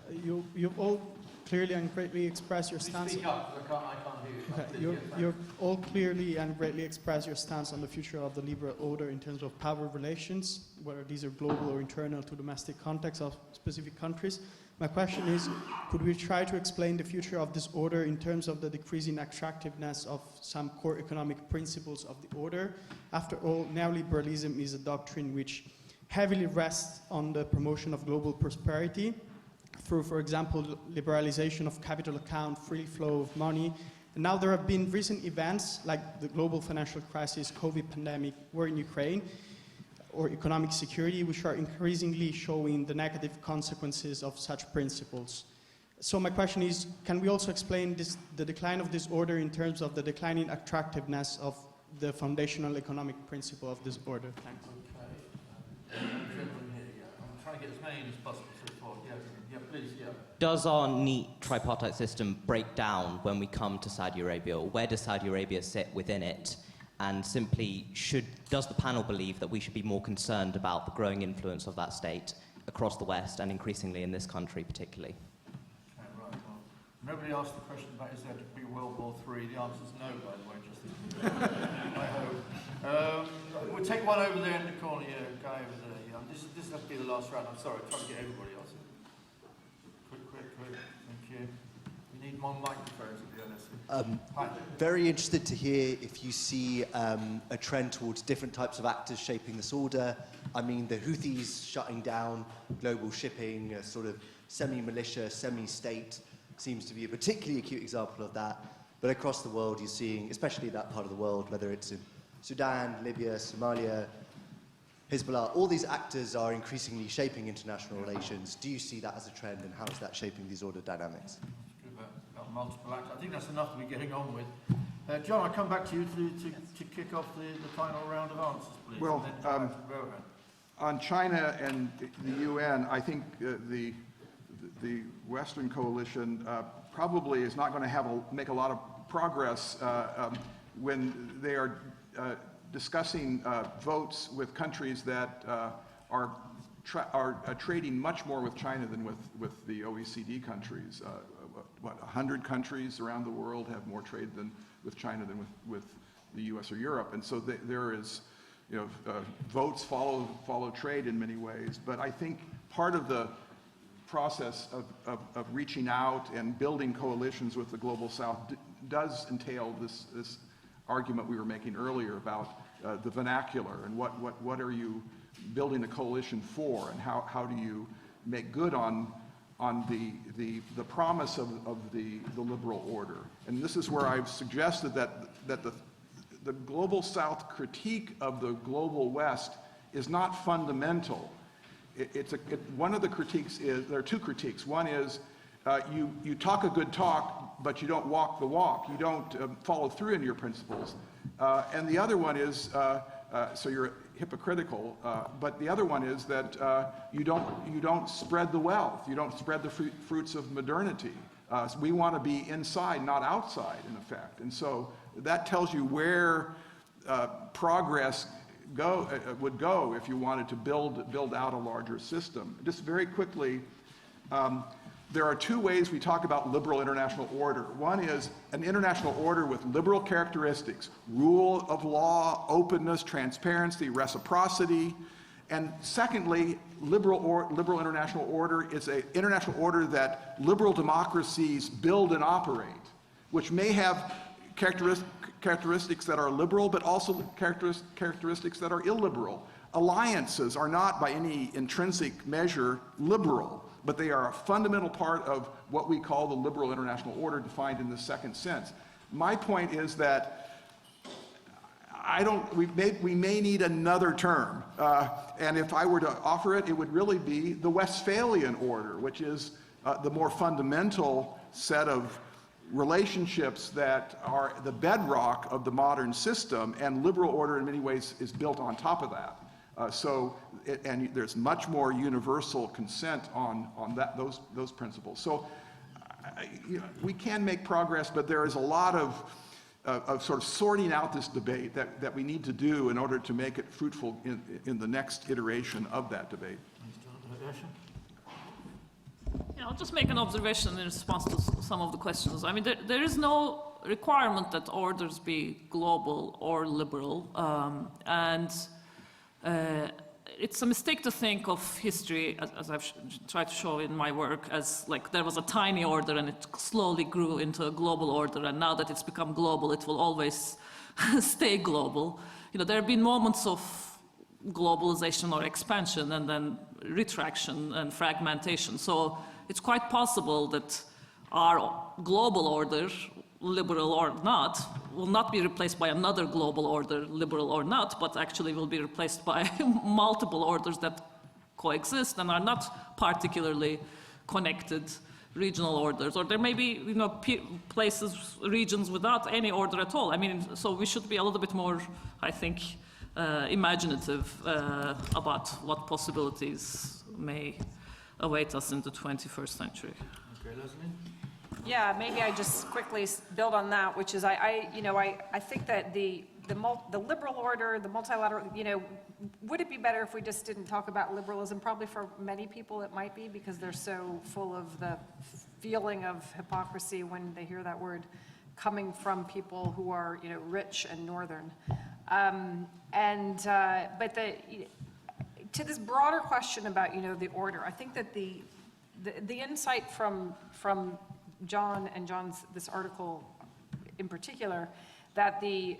Speaker 13: you've all clearly and greatly expressed your stance.
Speaker 1: Speak up, I can't hear you.
Speaker 13: Okay, you've all clearly and greatly expressed your stance on the future of the liberal order in terms of power relations, whether these are global or internal to domestic contexts of specific countries. My question is, could we try to explain the future of this order in terms of the decreasing attractiveness of some core economic principles of the order? After all, neoliberalism is a doctrine which heavily rests on the promotion of global prosperity through, for example, liberalization of capital account, free flow of money. And now there have been recent events like the global financial crisis, COVID pandemic, war in Ukraine, or economic security, which are increasingly showing the negative consequences of such principles. So my question is, can we also explain the decline of this order in terms of the declining attractiveness of the foundational economic principle of this order? Thanks.
Speaker 1: I'm trying to get as many in as possible. Yeah, please, yeah.
Speaker 14: Does our neat tripartite system break down when we come to Saudi Arabia, or where does Saudi Arabia sit within it? And simply, does the panel believe that we should be more concerned about the growing influence of that state across the West and increasingly in this country particularly?
Speaker 1: Okay, right. Well, nobody asked the question about is there to be World War III. The answer is no, by the way, just I hope. We'll take one over there in the corner, yeah, guy over there. Yeah. This has to be the last round. I'm sorry, I'm trying to get everybody else. Quick. Thank you. need more microphones at the LSE. Hi.
Speaker 15: Very interested to hear if you see a trend towards different types of actors shaping this order. I mean, the Houthis shutting down global shipping, a sort of semi-militia, semi-state, seems to be a particularly acute example of that. But across the world, you're seeing, especially that part of the world, whether it's in Sudan, Libya, Somalia, Hezbollah, all these actors are increasingly shaping international relations. Do you see that as a trend, and how is that shaping these order dynamics?
Speaker 1: About multiple actors. I think that's enough to be getting on with. John, I'll come back to you to kick off the final round of answers, please.
Speaker 2: Well,
Speaker 1: and then Rohan.
Speaker 2: on China and the UN, I think the Western coalition probably is not going to make a lot of progress when they are discussing votes with countries that are trading much more with China than with the OECD countries. 100 countries around the world have more trade with China than with the US or Europe. And so there is, votes follow trade in many ways. But I think part of the process of reaching out and building coalitions with the Global South does entail this argument we were making earlier about the vernacular and what are you building a coalition for, and how do you make good on the promise of the liberal order. And this is where I've suggested that the Global South critique of the Global West is not fundamental. One of the critiques is, there are two critiques. One is you talk a good talk, but you don't walk the walk. You don't follow through in your principles. And the other one is, so you're hypocritical, but the other one is that you don't spread the wealth. You don't spread the fruits of modernity. So we want to be inside, not outside, in effect. And so that tells you where progress would go if you wanted to build out a larger system. Just very quickly, there are two ways we talk about liberal international order. One is an international order with liberal characteristics: rule of law, openness, transparency, reciprocity. And secondly, liberal international order is an international order that liberal democracies build and operate, which may have characteristics that are liberal, but also characteristics that are illiberal. Alliances are not by any intrinsic measure liberal, but they are a fundamental part of what we call the liberal international order, defined in the second sense. My point is that we may need another term, and if I were to offer it, it would really be the Westphalian order, which is the more fundamental set of relationships that are the bedrock of the modern system, and liberal order in many ways is built on top of that. And there's much more universal consent on those principles. So we can make progress, but there is a lot of sort of sorting out this debate that we need to do in order to make it fruitful in the next iteration of that debate.
Speaker 3: Yeah, I'll just make an observation in response to some of the questions. I mean, there is no requirement that orders be global or liberal, and it's a mistake to think of history, as I've tried to show in my work, as like there was a tiny order and it slowly grew into a global order, and now that it's become global, it will always stay global. There have been moments of globalization or expansion and then retraction and fragmentation. So it's quite possible that our global order, liberal or not, will not be replaced by another global order, liberal or not, but actually will be replaced by multiple orders that coexist and are not particularly connected regional orders. Or there may be, places, regions without any order at all. I mean, so we should be a little bit more, I think, imaginative about what possibilities may await us in the 21st century.
Speaker 1: Okay, Leslie?
Speaker 4: Yeah, maybe I just quickly build on that, which is I think that the liberal order, the multilateral, would it be better if we just didn't talk about liberalism? Probably for many people it might be, because they're so full of the feeling of hypocrisy when they hear that word coming from people who are, rich and northern. But to this broader question about, the order, I think that the insight from John and this article in particular, that the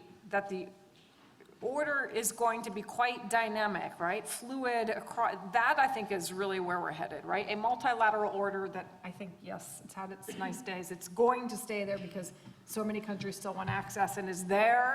Speaker 4: order is going to be quite dynamic, right? Fluid across, that I think is really where we're headed, right? A multilateral order that I think, yes, it's had its nice days. It's going to stay there because so many countries still want access and is there.